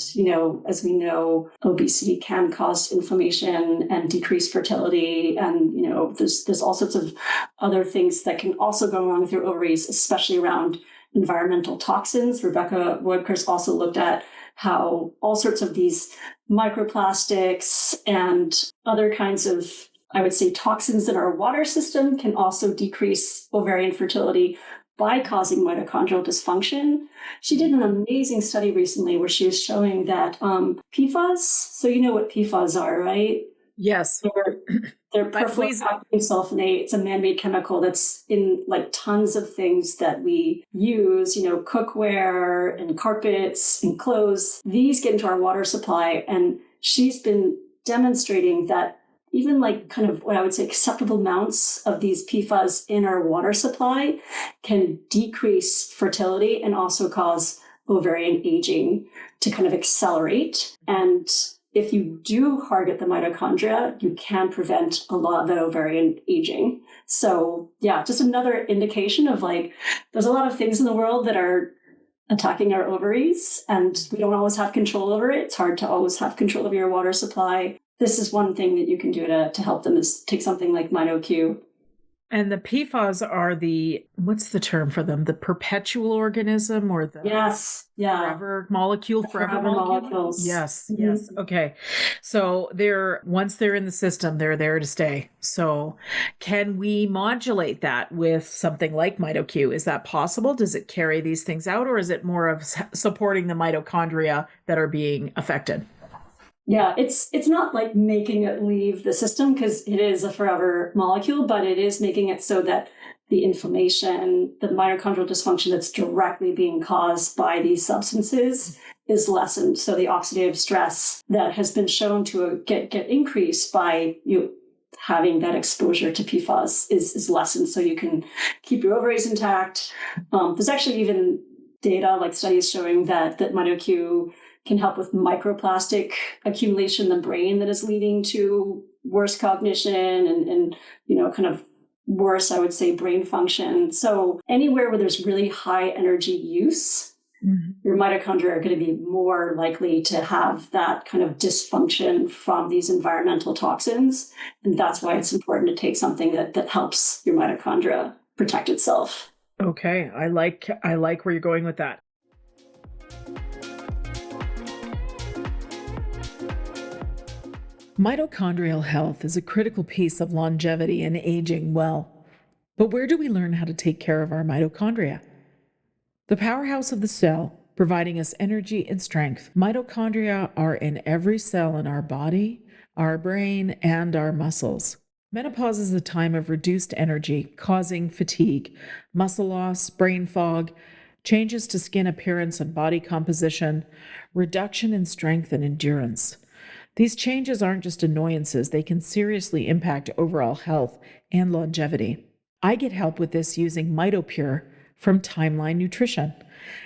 as we know, obesity can cause inflammation and decrease fertility. And, there's all sorts of other things that can also go wrong with your ovaries, especially around environmental toxins. Rebecca Woodkers also looked at how all sorts of these microplastics and other kinds of, I would say, toxins in our water system can also decrease ovarian fertility by causing mitochondrial dysfunction. She did an amazing study recently where she was showing that PFAS, so you know what PFAS are, right? Yes. They're perfluorooctane sulfonate. It's a man-made chemical that's in like tons of things that we use, cookware and carpets and clothes. These get into our water supply. And she's been demonstrating that even like kind of what I would say acceptable amounts of these PFAS in our water supply can decrease fertility and also cause ovarian aging to kind of accelerate. And if you do target the mitochondria, you can prevent a lot of that ovarian aging. So yeah, just another indication of like, there's a lot of things in the world that are attacking our ovaries and we don't always have control over it. It's hard to always have control of your water supply. This is one thing that you can do to help them is take something like MitoQ. And the PFAS are what's the term for them? The perpetual organism or the forever molecule? Forever molecules. Yes, yes. Okay. So once they're in the system, they're there to stay. So can we modulate that with something like MitoQ? Is that possible? Does it carry these things out, or is it more of supporting the mitochondria that are being affected? Yeah, it's not like making it leave the system because it is a forever molecule, but it is making it so that the inflammation, the mitochondrial dysfunction that's directly being caused by these substances is lessened. So the oxidative stress that has been shown to get increased by having that exposure to PFAS is lessened. So you can keep your ovaries intact. There's actually even data, like studies showing that MitoQ can help with microplastic accumulation in the brain that is leading to worse cognition and kind of worse, I would say, brain function. So anywhere where there's really high energy use, your mitochondria are going to be more likely to have that kind of dysfunction from these environmental toxins. And that's why it's important to take something that helps your mitochondria protect itself. Okay. I like where you're going with that. Mitochondrial health is a critical piece of longevity and aging well. But where do we learn how to take care of our mitochondria? The powerhouse of the cell, providing us energy and strength. Mitochondria are in every cell in our body, our brain, and our muscles. Menopause is a time of reduced energy, causing fatigue, muscle loss, brain fog, changes to skin appearance and body composition, reduction in strength and endurance. These changes aren't just annoyances, they can seriously impact overall health and longevity. I get help with this using MitoPure from Timeline Nutrition.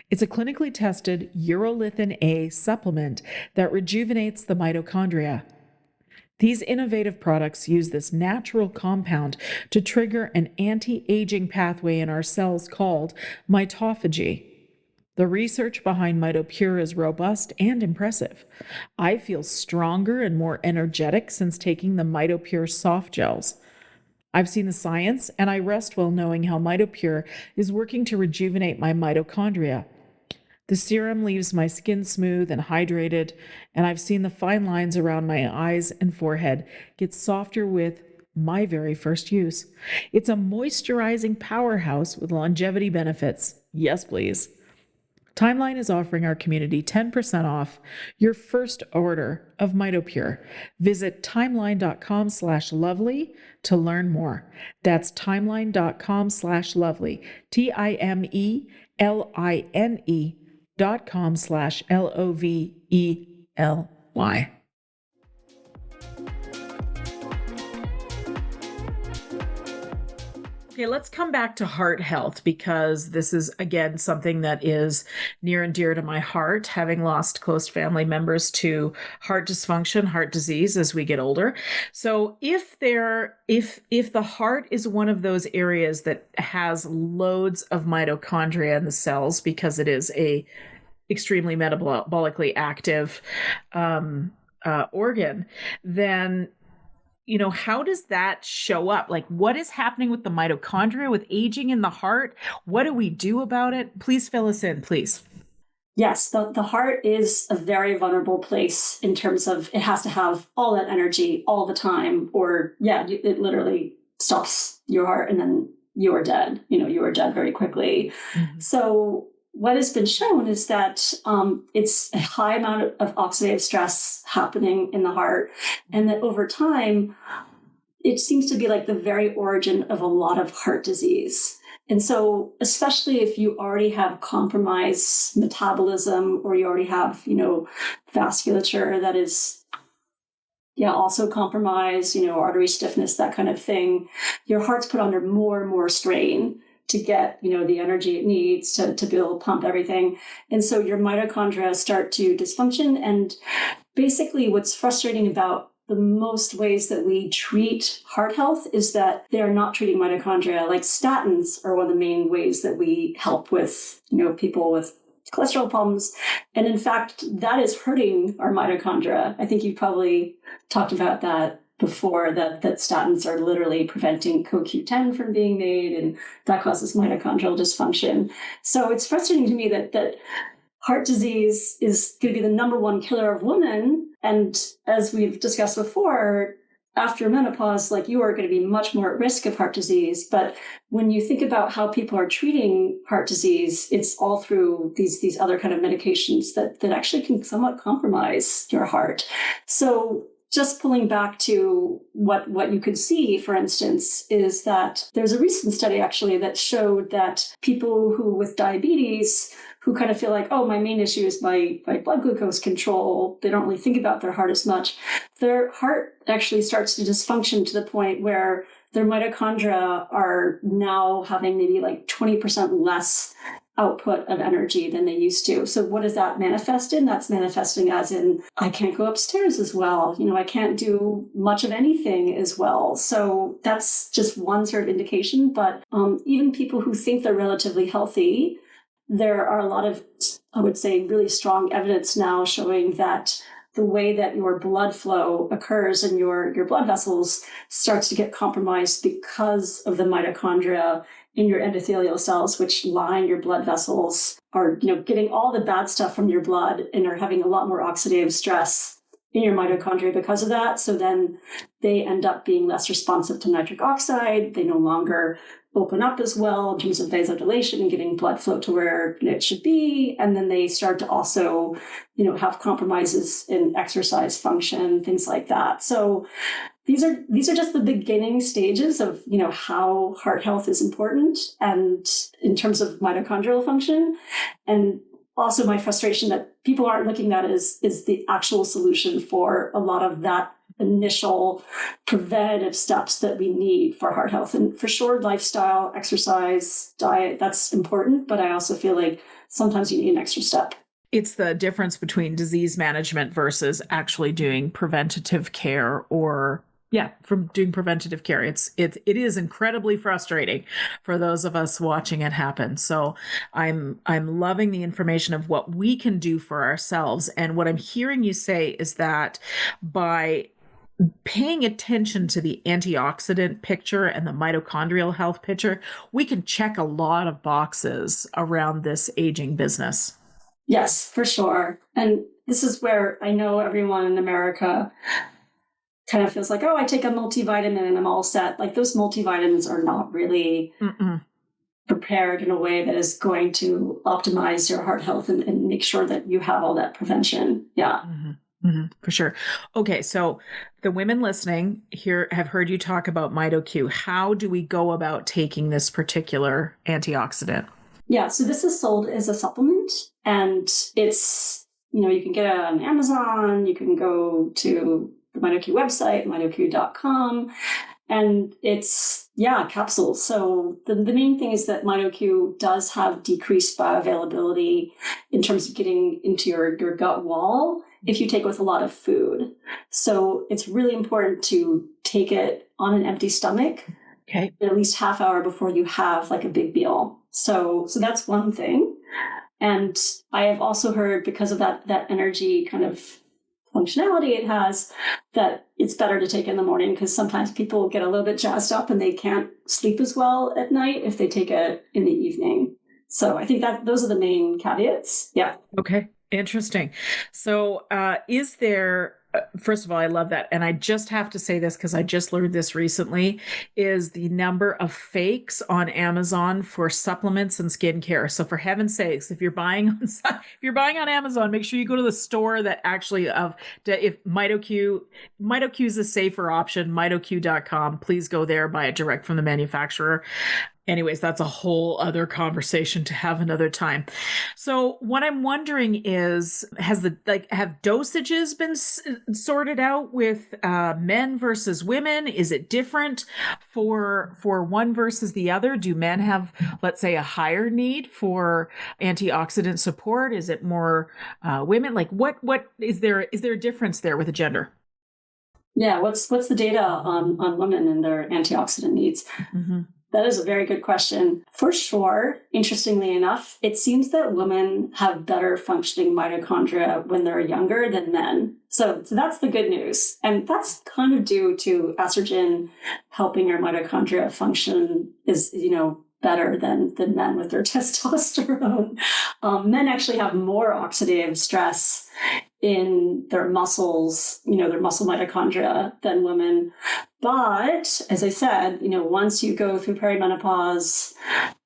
It's a clinically tested urolithin A supplement that rejuvenates the mitochondria. These innovative products use this natural compound to trigger an anti-aging pathway in our cells called mitophagy. The research behind MitoPure is robust and impressive. I feel stronger and more energetic since taking the MitoPure soft gels. I've seen the science, and I rest well knowing how MitoPure is working to rejuvenate my mitochondria. The serum leaves my skin smooth and hydrated, and I've seen the fine lines around my eyes and forehead get softer with my very first use. It's a moisturizing powerhouse with longevity benefits. Yes, please. Timeline is offering our community 10% off your first order of MitoPure. Visit timeline.com/lovely to learn more. That's timeline.com/lovely. timeline.com/lovely. Okay, let's come back to heart health, because this is, again, something that is near and dear to my heart, having lost close family members to heart dysfunction, heart disease as we get older. So if the heart is one of those areas that has loads of mitochondria in the cells, because it is a extremely metabolically active organ, then how does that show up? Like, what is happening with the mitochondria, with aging in the heart? What do we do about it? Please fill us in, please. Yes, the heart is a very vulnerable place in terms of it has to have all that energy all the time, or it literally stops your heart and then you are dead. You are dead very quickly. Mm-hmm. So what has been shown is that it's a high amount of oxidative stress happening in the heart, and that over time, it seems to be like the very origin of a lot of heart disease. And so, especially if you already have compromised metabolism, or you already have, vasculature that is also compromised, artery stiffness, that kind of thing, your heart's put under more and more strain to get, the energy it needs to be able to pump everything. And so your mitochondria start to dysfunction. And basically what's frustrating about the most ways that we treat heart health is that they are not treating mitochondria. Like statins are one of the main ways that we help with, people with cholesterol problems. And in fact, that is hurting our mitochondria. I think you've probably talked about that before, that statins are literally preventing CoQ10 from being made, and that causes mitochondrial dysfunction. So it's frustrating to me that heart disease is going to be the number one killer of women. And as we've discussed before, after menopause, you are going to be much more at risk of heart disease. But when you think about how people are treating heart disease, it's all through these other kind of medications that actually can somewhat compromise your heart. So just pulling back to what you could see, for instance, is that there's a recent study actually that showed that people who with diabetes, who kind of feel like, oh, my main issue is my blood glucose control, they don't really think about their heart as much, their heart actually starts to dysfunction to the point where their mitochondria are now having maybe 20% less output of energy than they used to. So what does that manifest in? That's manifesting as in, I can't go upstairs as well. I can't do much of anything as well. So that's just one sort of indication. But even people who think they're relatively healthy, there are a lot of, I would say, really strong evidence now showing that the way that your blood flow occurs in your blood vessels starts to get compromised because of the mitochondria in your endothelial cells, which line your blood vessels, are getting all the bad stuff from your blood and are having a lot more oxidative stress in your mitochondria because of that. So then they end up being less responsive to nitric oxide. They no longer open up as well in terms of vasodilation and getting blood flow to where it should be. And then they start to also, have compromises in exercise function, things like that. So these are just the beginning stages of, how heart health is important, and in terms of mitochondrial function. And also my frustration that people aren't looking at is the actual solution for a lot of that initial preventative steps that we need for heart health. And for sure, lifestyle, exercise, diet, that's important. But I also feel like sometimes you need an extra step. It's the difference between disease management versus actually doing preventative care, or from doing preventative care. It is incredibly frustrating for those of us watching it happen. So I'm loving the information of what we can do for ourselves. And what I'm hearing you say is that by paying attention to the antioxidant picture and the mitochondrial health picture, we can check a lot of boxes around this aging business. Yes, for sure. And this is where I know everyone in America kind of feels like, oh, I take a multivitamin and I'm all set. Like, those multivitamins are not really prepared in a way that is going to optimize your heart health and make sure that you have all that prevention. Yeah. For sure. Okay, so the women listening here have heard you talk about MitoQ. How do we go about taking this particular antioxidant? Yeah, so this is sold as a supplement, and it's, you can get it on Amazon, you can go to the MitoQ website, mitoq.com, and it's, capsules. So the main thing is that MitoQ does have decreased bioavailability in terms of getting into your gut wall if you take it with a lot of food. So it's really important to take it on an empty stomach. Okay. At least half hour before you have like a big meal. So that's one thing. And I have also heard, because of that energy kind of functionality it has, that it's better to take in the morning, because sometimes people get a little bit jazzed up and they can't sleep as well at night if they take it in the evening. So I think that those are the main caveats. Yeah. Okay. Interesting. So is there, first of all, I love that. And I just have to say this because I just learned this recently, is the number of fakes on Amazon for supplements and skincare. So for heaven's sakes, if you're buying on Amazon, make sure you go to the store that actually if MitoQ is a safer option, mitoq.com. Please go there, buy it direct from the manufacturer. Anyways, that's a whole other conversation to have another time. So what I'm wondering is, have dosages been sorted out with men versus women? Is it different for one versus the other? Do men have, let's say, a higher need for antioxidant support? Is it more women? Like what is there a difference there with the gender? Yeah, what's the data on women and their antioxidant needs? Mm-hmm. That is a very good question. For sure, interestingly enough, it seems that women have better functioning mitochondria when they're younger than men. So that's the good news. And that's kind of due to estrogen helping your mitochondria function is, better than men with their testosterone. Men actually have more oxidative stress in their muscles, their muscle mitochondria than women. But as I said, once you go through perimenopause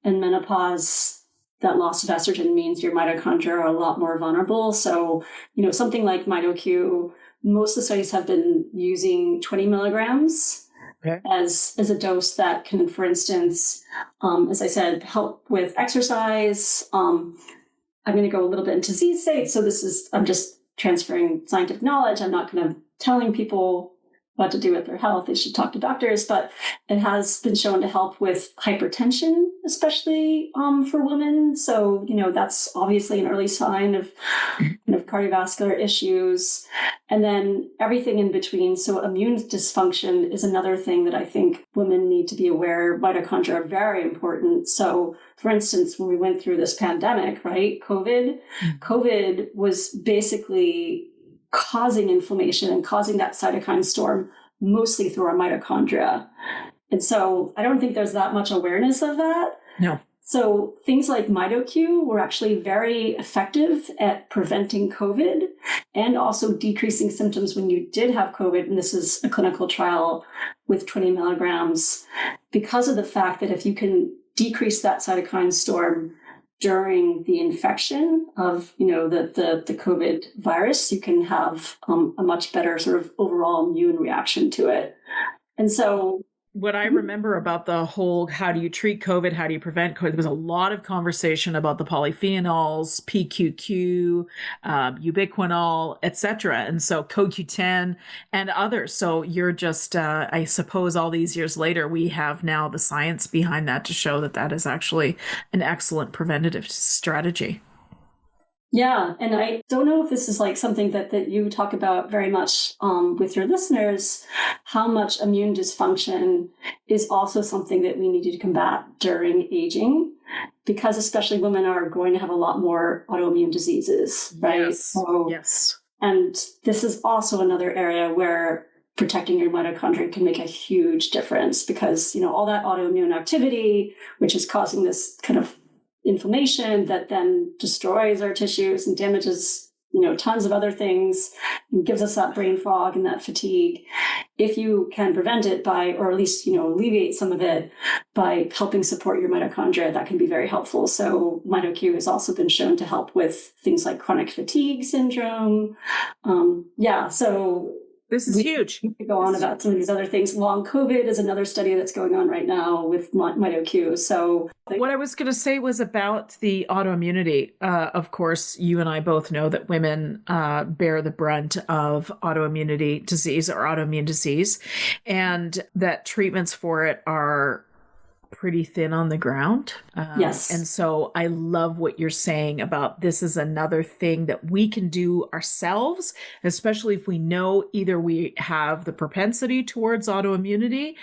and menopause, that loss of estrogen means your mitochondria are a lot more vulnerable. So, something like MitoQ, most of the studies have been using 20 milligrams. Okay. As a dose that can, for instance, as I said, help with exercise. I'm going to go a little bit into disease state. So I'm just transferring scientific knowledge. I'm not kind of telling people what to do with their health. They should talk to doctors, but it has been shown to help with hypertension, especially for women. So, that's obviously an early sign of cardiovascular issues. And then everything in between. So immune dysfunction is another thing that I think women need to be aware. Mitochondria are very important. So for instance, when we went through this pandemic, right, COVID was basically causing inflammation and causing that cytokine storm mostly through our mitochondria. And so I don't think there's that much awareness of that. No. So things like MitoQ were actually very effective at preventing COVID and also decreasing symptoms when you did have COVID. And this is a clinical trial with 20 milligrams, because of the fact that if you can decrease that cytokine storm during the infection of, the COVID virus, you can have a much better sort of overall immune reaction to it. And so what I remember about the whole, how do you treat COVID? How do you prevent COVID? There was a lot of conversation about the polyphenols, PQQ, ubiquinol, etc. And so CoQ10 and others. So you're just, I suppose all these years later, we have now the science behind that to show that is actually an excellent preventative strategy. Yeah. And I don't know if this is like something that you talk about very much with your listeners, how much immune dysfunction is also something that we need to combat during aging, because especially women are going to have a lot more autoimmune diseases, right? Yes. Yes. And this is also another area where protecting your mitochondria can make a huge difference, because, all that autoimmune activity, which is causing this kind of inflammation that then destroys our tissues and damages, tons of other things, and gives us that brain fog and that fatigue. if you can prevent it by, or at least, alleviate some of it by helping support your mitochondria, that can be very helpful. So MitoQ has also been shown to help with things like chronic fatigue syndrome. So this is huge. We could go on about some of these other things. Long COVID is another study that's going on right now with MitoQ. So what I was going to say was about the autoimmunity. Of course, you and I both know that women bear the brunt of autoimmunity disease or autoimmune disease, and that treatments for it are pretty thin on the ground. Yes. And so I love what you're saying about this is another thing that we can do ourselves, especially if we know either we have the propensity towards autoimmunity,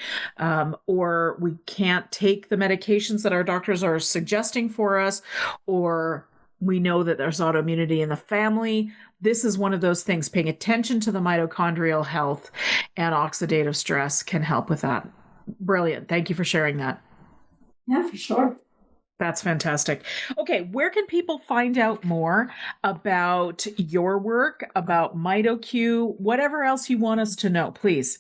or we can't take the medications that our doctors are suggesting for us, or we know that there's autoimmunity in the family. This is one of those things. Paying attention to the mitochondrial health and oxidative stress can help with that. Brilliant. Thank you for sharing that. Yeah, for sure. That's fantastic. Okay, where can people find out more about your work, about MitoQ, whatever else you want us to know, please?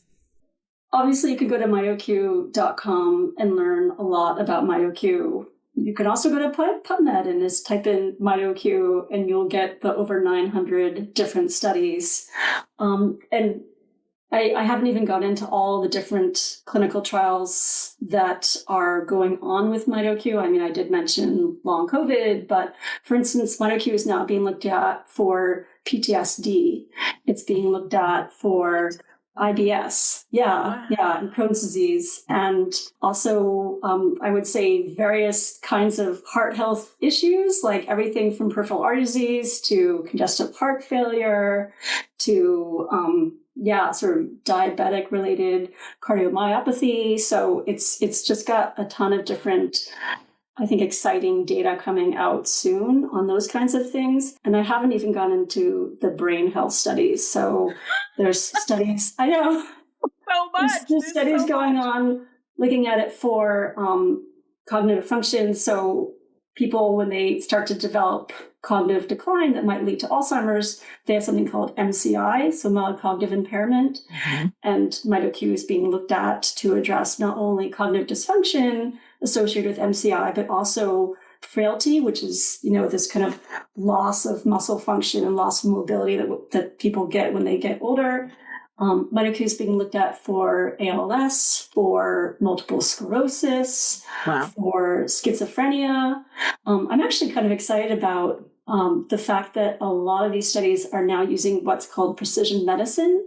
Obviously, you can go to mitoq.com and learn a lot about MitoQ. You can also go to PubMed and just type in MitoQ, and you'll get the over 900 different studies. And I haven't even got into all the different clinical trials that are going on with MitoQ. I mean, I did mention long COVID, but for instance, MitoQ is now being looked at for PTSD. It's being looked at for IBS. And Crohn's disease. And also, I would say various kinds of heart health issues, like everything from peripheral artery disease to congestive heart failure to, sort of diabetic related cardiomyopathy. So it's just got a ton of different, I think, exciting data coming out soon on those kinds of things. And I haven't even gone into the brain health studies. So there's studies, I know. So much. There's studies going on looking at it for cognitive function. So people, when they start to develop cognitive decline that might lead to Alzheimer's, they have something called MCI, so mild cognitive impairment. Mm-hmm. And MitoQ is being looked at to address not only cognitive dysfunction associated with MCI, but also frailty, which is, this kind of loss of muscle function and loss of mobility that people get when they get older. MitoQ is being looked at for ALS, for multiple sclerosis, for schizophrenia. I'm actually kind of excited about the fact that a lot of these studies are now using what's called precision medicine,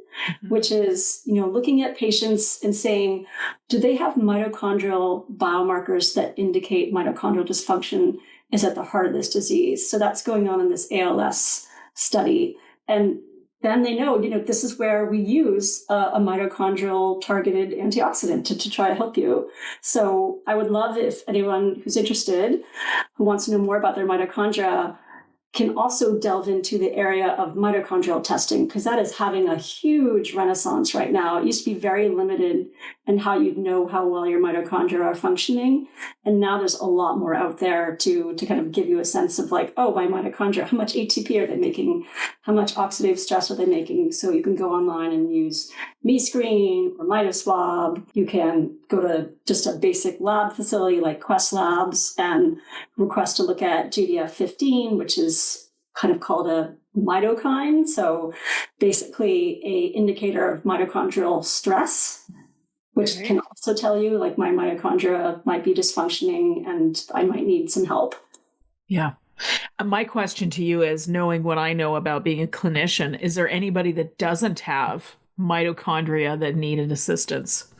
which is, looking at patients and saying, do they have mitochondrial biomarkers that indicate mitochondrial dysfunction is at the heart of this disease? So that's going on in this ALS study. And then they know, this is where we use a mitochondrial targeted antioxidant to try to help you. So I would love if anyone who's interested, who wants to know more about their mitochondria, can also delve into the area of mitochondrial testing, because that is having a huge renaissance right now. It used to be very limited in how you'd know how well your mitochondria are functioning. And now there's a lot more out there to kind of give you a sense of like, oh, my mitochondria, how much ATP are they making? How much oxidative stress are they making? So you can go online and use MeScreen or MitoSwab. You can go to just a basic lab facility like Quest Labs and request to look at GDF-15, which is kind of called a mitokine. So basically a indicator of mitochondrial stress, which can also tell you like my mitochondria might be dysfunctioning and I might need some help. Yeah. My question to you is, knowing what I know about being a clinician, is there anybody that doesn't have mitochondria that needed assistance?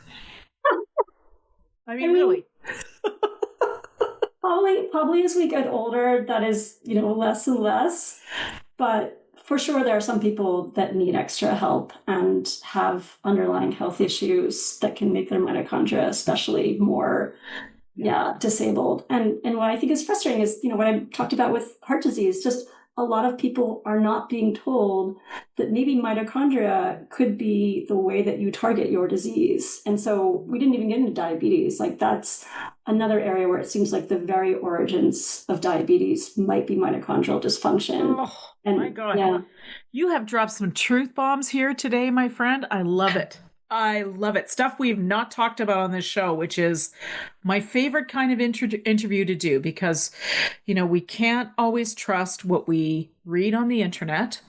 I mean, really? Probably as we get older, that is, less and less. But for sure, there are some people that need extra help and have underlying health issues that can make their mitochondria especially more disabled. And what I think is frustrating is, what I talked about with heart disease, just a lot of people are not being told that maybe mitochondria could be the way that you target your disease. And so we didn't even get into diabetes. Like that's another area where it seems like the very origins of diabetes might be mitochondrial dysfunction. Oh, my God. Yeah. You have dropped some truth bombs here today, my friend. I love it. I love it. Stuff we've not talked about on this show, which is my favorite kind of interview to do because, we can't always trust what we read on the internet.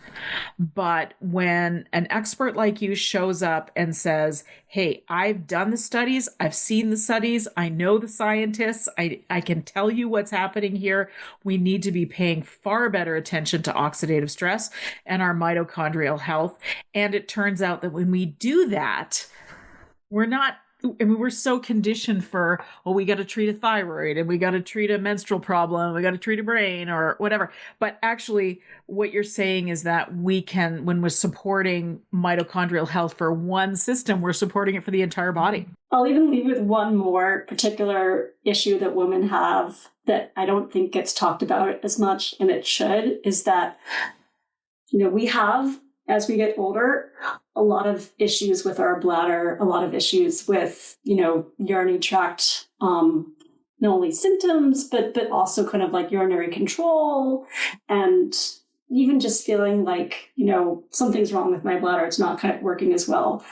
But when an expert like you shows up and says, hey, I've done the studies, I've seen the studies, I know the scientists, I can tell you what's happening here. We need to be paying far better attention to oxidative stress and our mitochondrial health. And it turns out that when we do that, we're not, we're so conditioned for, oh, we got to treat a thyroid and we got to treat a menstrual problem, we got to treat a brain or whatever. But actually, what you're saying is that we can, when we're supporting mitochondrial health for one system, we're supporting it for the entire body. I'll even leave with one more particular issue that women have that I don't think gets talked about as much, and it should, is that, we have, as we get older, a lot of issues with our bladder, a lot of issues with, urinary tract, not only symptoms, but also kind of like urinary control, and even just feeling like, something's wrong with my bladder. It's not kind of working as well.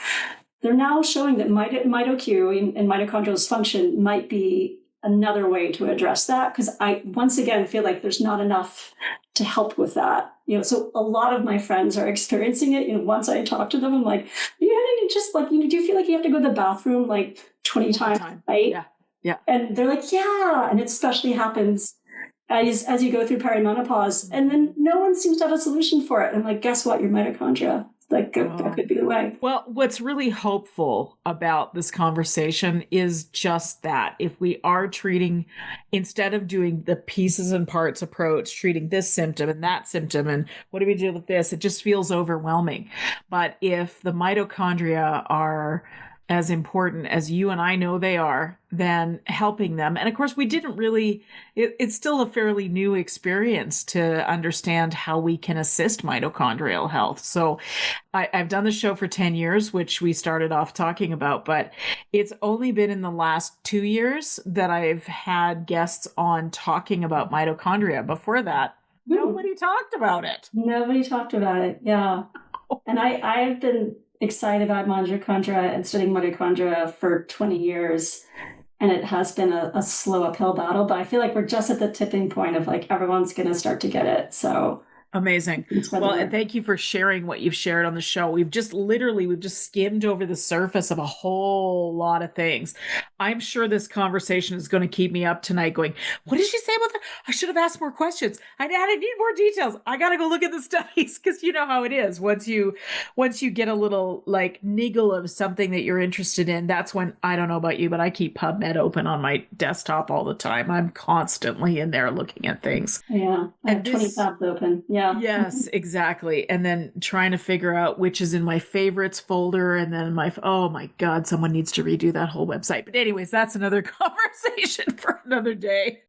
They're now showing that MitoQ and mitochondrial dysfunction might be another way to address that, because I, once again, feel like there's not enough to help with that. So a lot of my friends are experiencing it. Once I talk to them, I'm like, do you feel like you have to go to the bathroom like 20 times, right? Yeah. And they're like, yeah. And it especially happens as you go through perimenopause, and then no one seems to have a solution for it. And I'm like, guess what? Your mitochondria. That could be the way. Well, what's really hopeful about this conversation is just that if we are treating, instead of doing the pieces and parts approach, treating this symptom and that symptom, and what do we do with this? It just feels overwhelming. But if the mitochondria are as important as you and I know they are, then helping them. And of course, we didn't really, it's still a fairly new experience to understand how we can assist mitochondrial health. So I've done the show for 10 years, which we started off talking about, but it's only been in the last 2 years that I've had guests on talking about mitochondria. Before that, nobody talked about it. Nobody talked about it. Yeah. And I've been excited about mitochondria and studying mitochondria for 20 years. And it has been a slow uphill battle, but I feel like we're just at the tipping point of like everyone's going to start to get it. So amazing. Well, and thank you for sharing what you've shared on the show. We've just skimmed over the surface of a whole lot of things. I'm sure this conversation is going to keep me up tonight going, what did she say about that? I should have asked more questions. I need more details. I got to go look at the studies, because you know how it is. Once you get a little like niggle of something that you're interested in, that's when, I don't know about you, but I keep PubMed open on my desktop all the time. I'm constantly in there looking at things. Yeah. I have 20 tabs open. Yeah. Yes, exactly. And then trying to figure out which is in my favorites folder, and then oh my God, someone needs to redo that whole website. But anyways, that's another conversation for another day.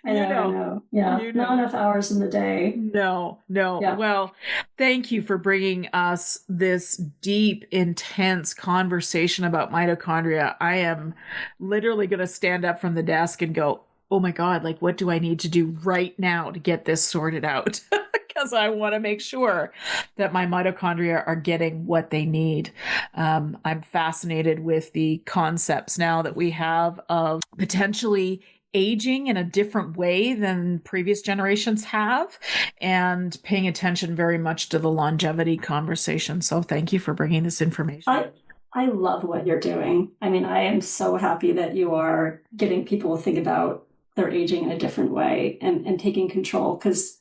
I know. Yeah. Not enough hours in the day. No. Yeah. Well, thank you for bringing us this deep, intense conversation about mitochondria. I am literally going to stand up from the desk and go, oh my God, like what do I need to do right now to get this sorted out? Because I want to make sure that my mitochondria are getting what they need. I'm fascinated with the concepts now that we have of potentially aging in a different way than previous generations have, and paying attention very much to the longevity conversation. So thank you for bringing this information. I love what you're doing. I mean, I am so happy that you are getting people to think about their aging in a different way and taking control, because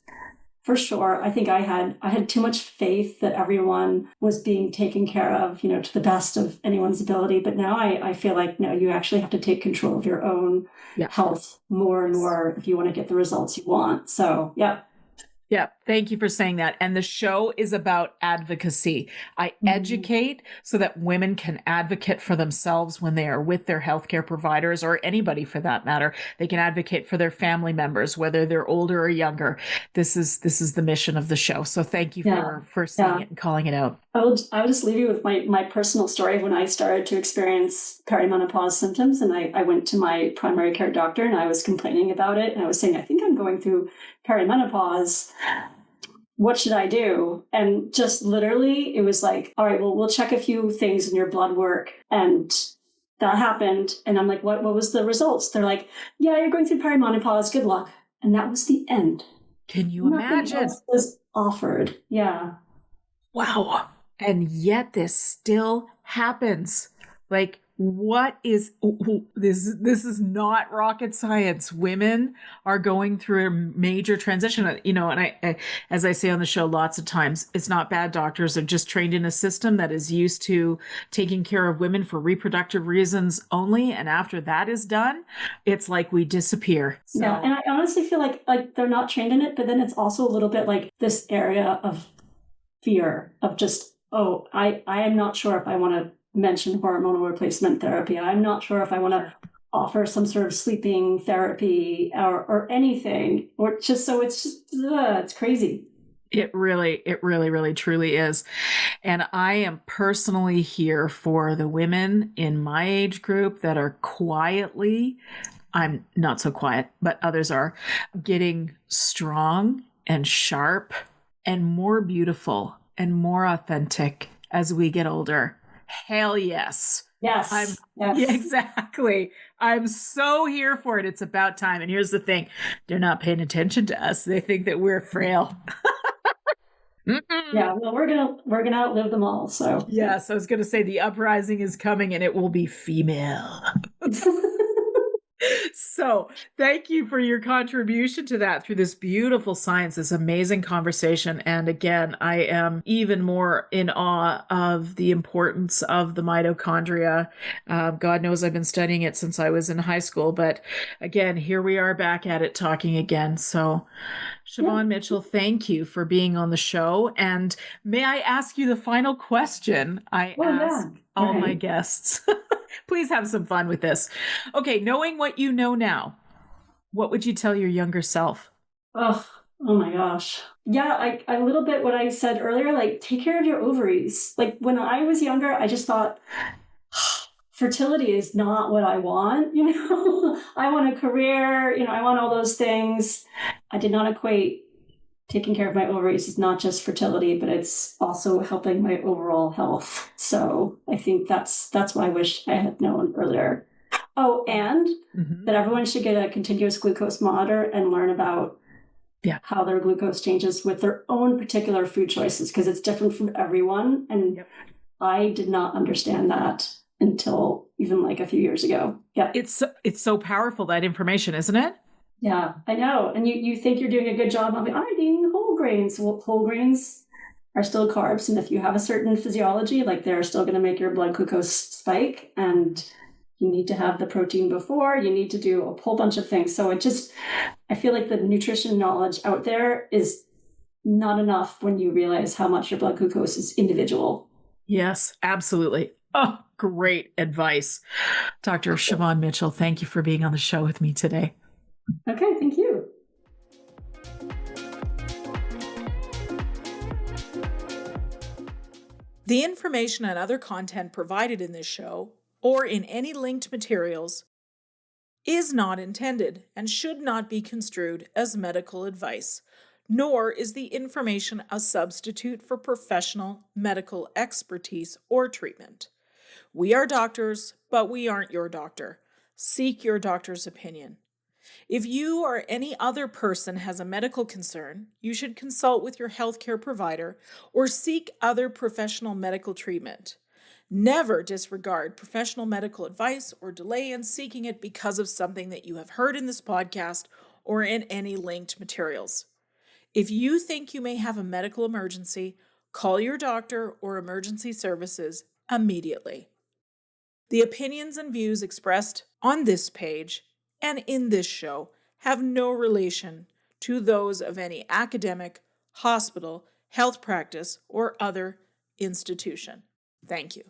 for sure, I think I had too much faith that everyone was being taken care of, to the best of anyone's ability. But now I feel like, no, you actually have to take control of your own health more and more if you want to get the results you want. So, yeah. Yeah, thank you for saying that. And the show is about advocacy. I educate so that women can advocate for themselves when they are with their healthcare providers, or anybody for that matter. They can advocate for their family members, whether they're older or younger. This is the mission of the show. So thank you for seeing it and calling it out. I will just leave you with my personal story of when I started to experience perimenopause symptoms, and I went to my primary care doctor and I was complaining about it. And I was saying, I think I'm going through perimenopause. what should I do? And just literally, it was like, all right, well, we'll check a few things in your blood work. And that happened. And I'm like, what was the results? They're like, yeah, you're going through perimenopause. Good luck. And that was the end. Can you Nothing imagine? else was offered. Yeah. Wow. And yet this still happens. Like, what is this is not rocket science. Women are going through a major transition, and I as I say on the show lots of times, it's not bad doctors are just trained in a system that is used to taking care of women for reproductive reasons only, and after that is done, it's like we disappear. So. Yeah, and I honestly feel like they're not trained in it, but then it's also a little bit like this area of fear of just, oh, I am not sure if I want to mention hormonal replacement therapy. I'm not sure if I want to offer some sort of sleeping therapy or anything, or just so it's just, it's crazy. It really, really, truly is. And I am personally here for the women in my age group that are quietly, I'm not so quiet, but others are, getting strong and sharp and more beautiful and more authentic as we get older. Hell yes. Yes. Yeah, exactly. I'm so here for it. It's about time. And here's the thing. They're not paying attention to us. They think that we're frail. Yeah, well, we're gonna outlive them all. So yes, I was gonna say the uprising is coming and it will be female. So thank you for your contribution to that through this beautiful science, this amazing conversation. And again, I am even more in awe of the importance of the mitochondria. God knows I've been studying it since I was in high school, but again, here we are back at it talking again. So Siobhan Mitchell, thank you for being on the show. And may I ask you the final question I ask all my guests? Please have some fun with this. Okay, knowing what you know now, what would you tell your younger self? Oh my gosh. Yeah, a little bit what I said earlier, like take care of your ovaries. Like when I was younger, I just thought fertility is not what I want, I want a career, I want all those things. I did not equate taking care of my ovaries is not just fertility, but it's also helping my overall health. So I think that's what I wish I had known earlier. Oh, and that everyone should get a continuous glucose monitor and learn about how their glucose changes with their own particular food choices, because it's different from everyone. And I did not understand that until even like a few years ago. Yeah. It's so powerful, that information, isn't it? Yeah, I know. And you think you're doing a good job of eating whole grains. Well, whole grains are still carbs. And if you have a certain physiology, like they're still going to make your blood glucose spike. And you need to have the protein before. You need to do a whole bunch of things. So I feel like the nutrition knowledge out there is not enough when you realize how much your blood glucose is individual. Yes, absolutely. Oh, great advice. Dr. Siobhan Mitchell, thank you for being on the show with me today. Okay, thank you. The information and other content provided in this show, or in any linked materials, is not intended and should not be construed as medical advice, nor is the information a substitute for professional medical expertise or treatment. We are doctors, but we aren't your doctor. Seek your doctor's opinion. If you or any other person has a medical concern, you should consult with your healthcare provider or seek other professional medical treatment. Never disregard professional medical advice or delay in seeking it because of something that you have heard in this podcast or in any linked materials. If you think you may have a medical emergency, call your doctor or emergency services immediately. The opinions and views expressed on this page and in this show have no relation to those of any academic, hospital, health practice, or other institution. Thank you.